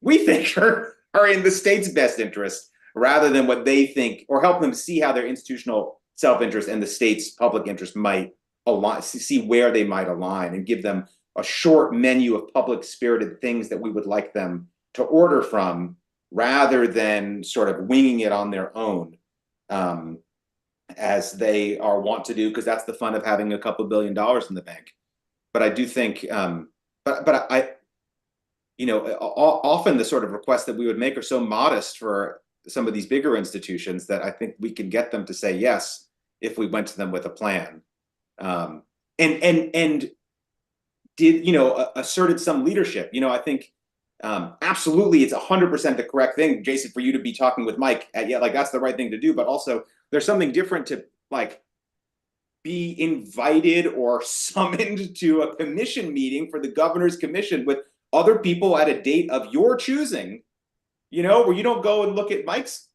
we think are in the state's best interest, rather than what they think, or help them see how their institutional self-interest and the state's public interest might align, see where they might align, and give them a short menu of public spirited things that we would like them to order from, rather than sort of winging it on their own, as they are wont to do, because that's the fun of having a couple $2 billion in the bank. But I do think, but I, you know, often the sort of requests that we would make are so modest for some of these bigger institutions that I think we can get them to say yes if we went to them with a plan, and did, you know, asserted some leadership. You know, I think absolutely it's 100% the correct thing, Jason, for you to be talking with Mike. Yeah, like that's the right thing to do. But also there's something different to like be invited or summoned to a commission meeting for the governor's commission with other people at a date of your choosing. You know, where you don't go and look at Mike's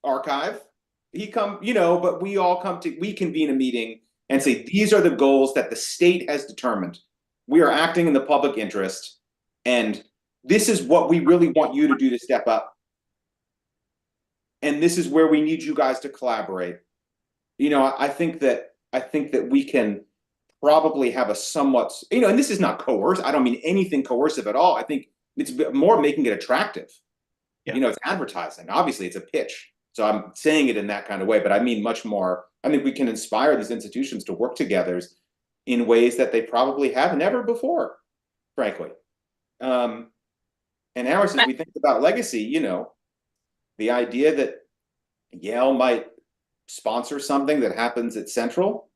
archive. He come, you know, but we all come to, we convene a meeting and say, these are the goals that the state has determined. We are acting in the public interest, and this is what we really want you to do to step up. And this is where we need you guys to collaborate. You know, I think that we can probably have a somewhat, you know, and this is not coercive. I don't mean anything coercive at all. I think it's more making it attractive. Yeah. You know, it's advertising. Obviously, it's a pitch. So I'm saying it in that kind of way, but I mean much more. I think we can inspire these institutions to work together in ways that they probably have never before, frankly. And Harris, as we think about legacy, you know, the idea that Yale might sponsor something that happens at Central,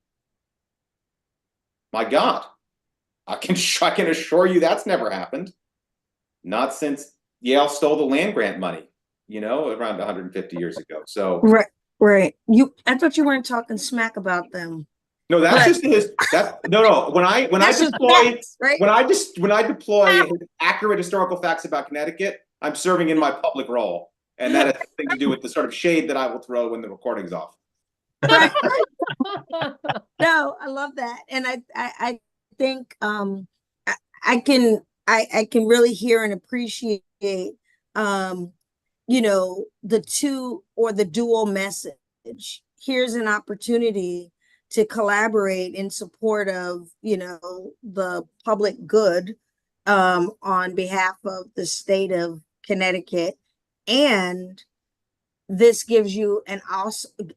my God, I can assure you that's never happened. Not since Yale stole the land grant money, you know, around 150 years ago. So right. I thought you weren't talking smack about them. No, that's just his. That's no. When I deploy, facts, right? when I deploy accurate historical facts about Connecticut, I'm serving in my public role, and that has nothing to do with the sort of shade that I will throw when the recording's off. Right. No, I love that, and I think I can really hear and appreciate you know, the dual message. Here's an opportunity to collaborate in support of, you know, the public good on behalf of the state of Connecticut. And this gives you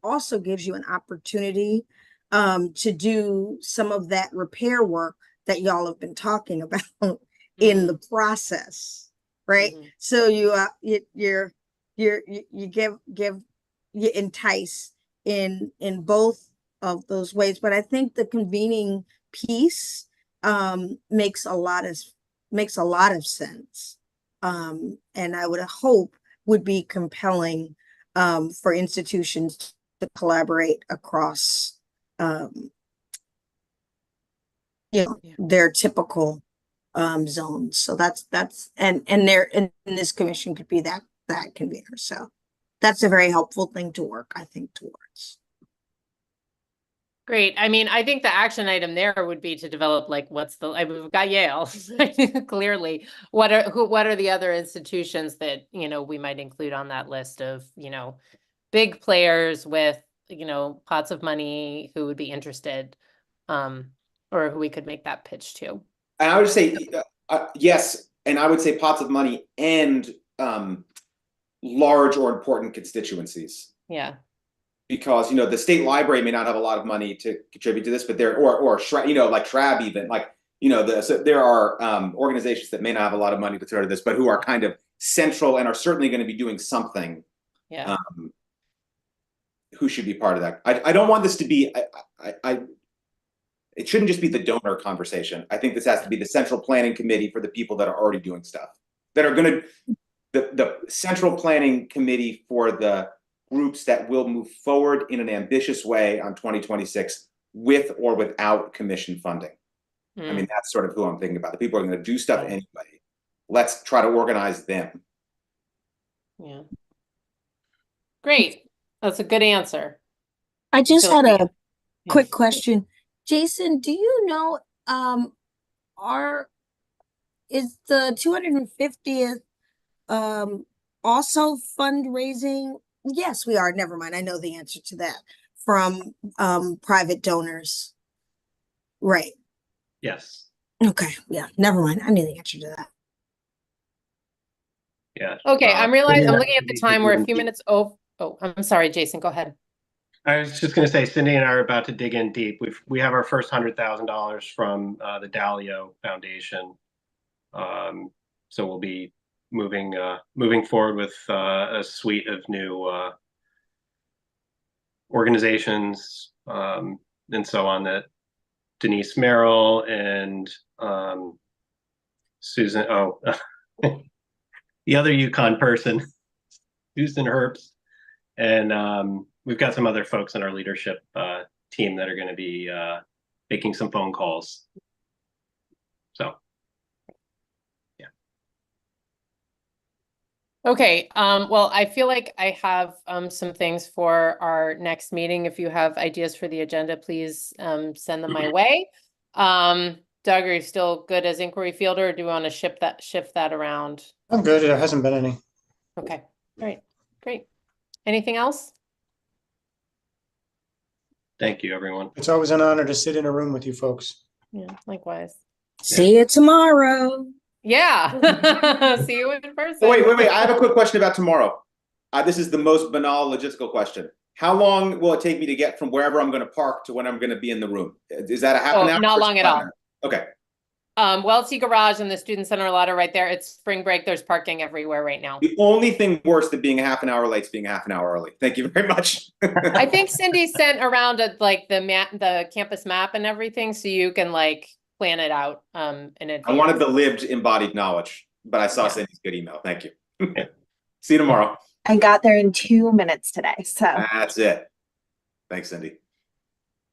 also gives you an opportunity to do some of that repair work that y'all have been talking about in the process, right? So you entice in both of those ways, but I think the convening piece makes a lot of sense, and I would hope would be compelling for institutions to collaborate across their typical zones. So that's and this commission could be that convener. So that's a very helpful thing to work, I think, towards. Great. I mean, I think the action item there would be to develop like we've got Yale clearly. What are the other institutions that, you know, we might include on that list of, you know, big players with, you know, pots of money who would be interested, or who we could make that pitch to. And I would say yes, and I would say pots of money and large or important constituencies. Yeah. Because, you know, the state library may not have a lot of money to contribute to this, but there, or you know, like Shrab even, like, you know, so there are organizations that may not have a lot of money to throw to this, but who are kind of central and are certainly going to be doing something. Yeah. Who should be part of that? I don't want this to be, it shouldn't just be the donor conversation. I think this has to be the central planning committee for the people that are already doing stuff, that are going to, the central planning committee for the groups that will move forward in an ambitious way on 2026 with or without commission funding. I mean, that's sort of who I'm thinking about. The people are going to do stuff anyway. Let's try to organize them. Yeah. Great. That's a good answer. I just feel had like a quick question. Jason, do you know, is the 250th also fundraising? Yes, we are. Never mind. I know the answer to that from private donors. Right. Yes. Okay. Yeah. Never mind. I knew the answer to that. Yeah. Okay, I'm realizing, I'm Cindy looking at the time. We're a few minutes over. Oh, I'm sorry, Jason, go ahead. I was just going to say, Cindy and I are about to dig in deep. We have our first $100,000 from the Dalio Foundation, so we'll be moving forward with a suite of new organizations and so on that Denise Merrill and Susan. Oh, the other Yukon person, Susan Herbst, and we've got some other folks in our leadership team that are going to be making some phone calls. So, yeah. Okay, well, I feel like I have some things for our next meeting. If you have ideas for the agenda, please send them my way. Doug, are you still good as inquiry fielder, or do you want to shift that around? I'm good. There hasn't been any. Okay, all right, great. Anything else? Thank you, everyone. It's always an honor to sit in a room with you folks. Yeah, likewise. See you tomorrow. Yeah, see you in person. Oh, wait. I have a quick question about tomorrow. This is the most banal logistical question. How long will it take me to get from wherever I'm going to park to when I'm going to be in the room? Is that a half an hour? Not long at all. Okay. Wellesley Garage and the Student Center lot are right there. It's spring break. There's parking everywhere right now. The only thing worse than being a half an hour late is being a half an hour early. Thank you very much. I think Cindy sent around like the campus map and everything, so you can like plan it out in advance. I wanted the lived embodied knowledge, but I saw Cindy's good email. Thank you. See you tomorrow. I got there in 2 minutes today, so. That's it. Thanks, Cindy.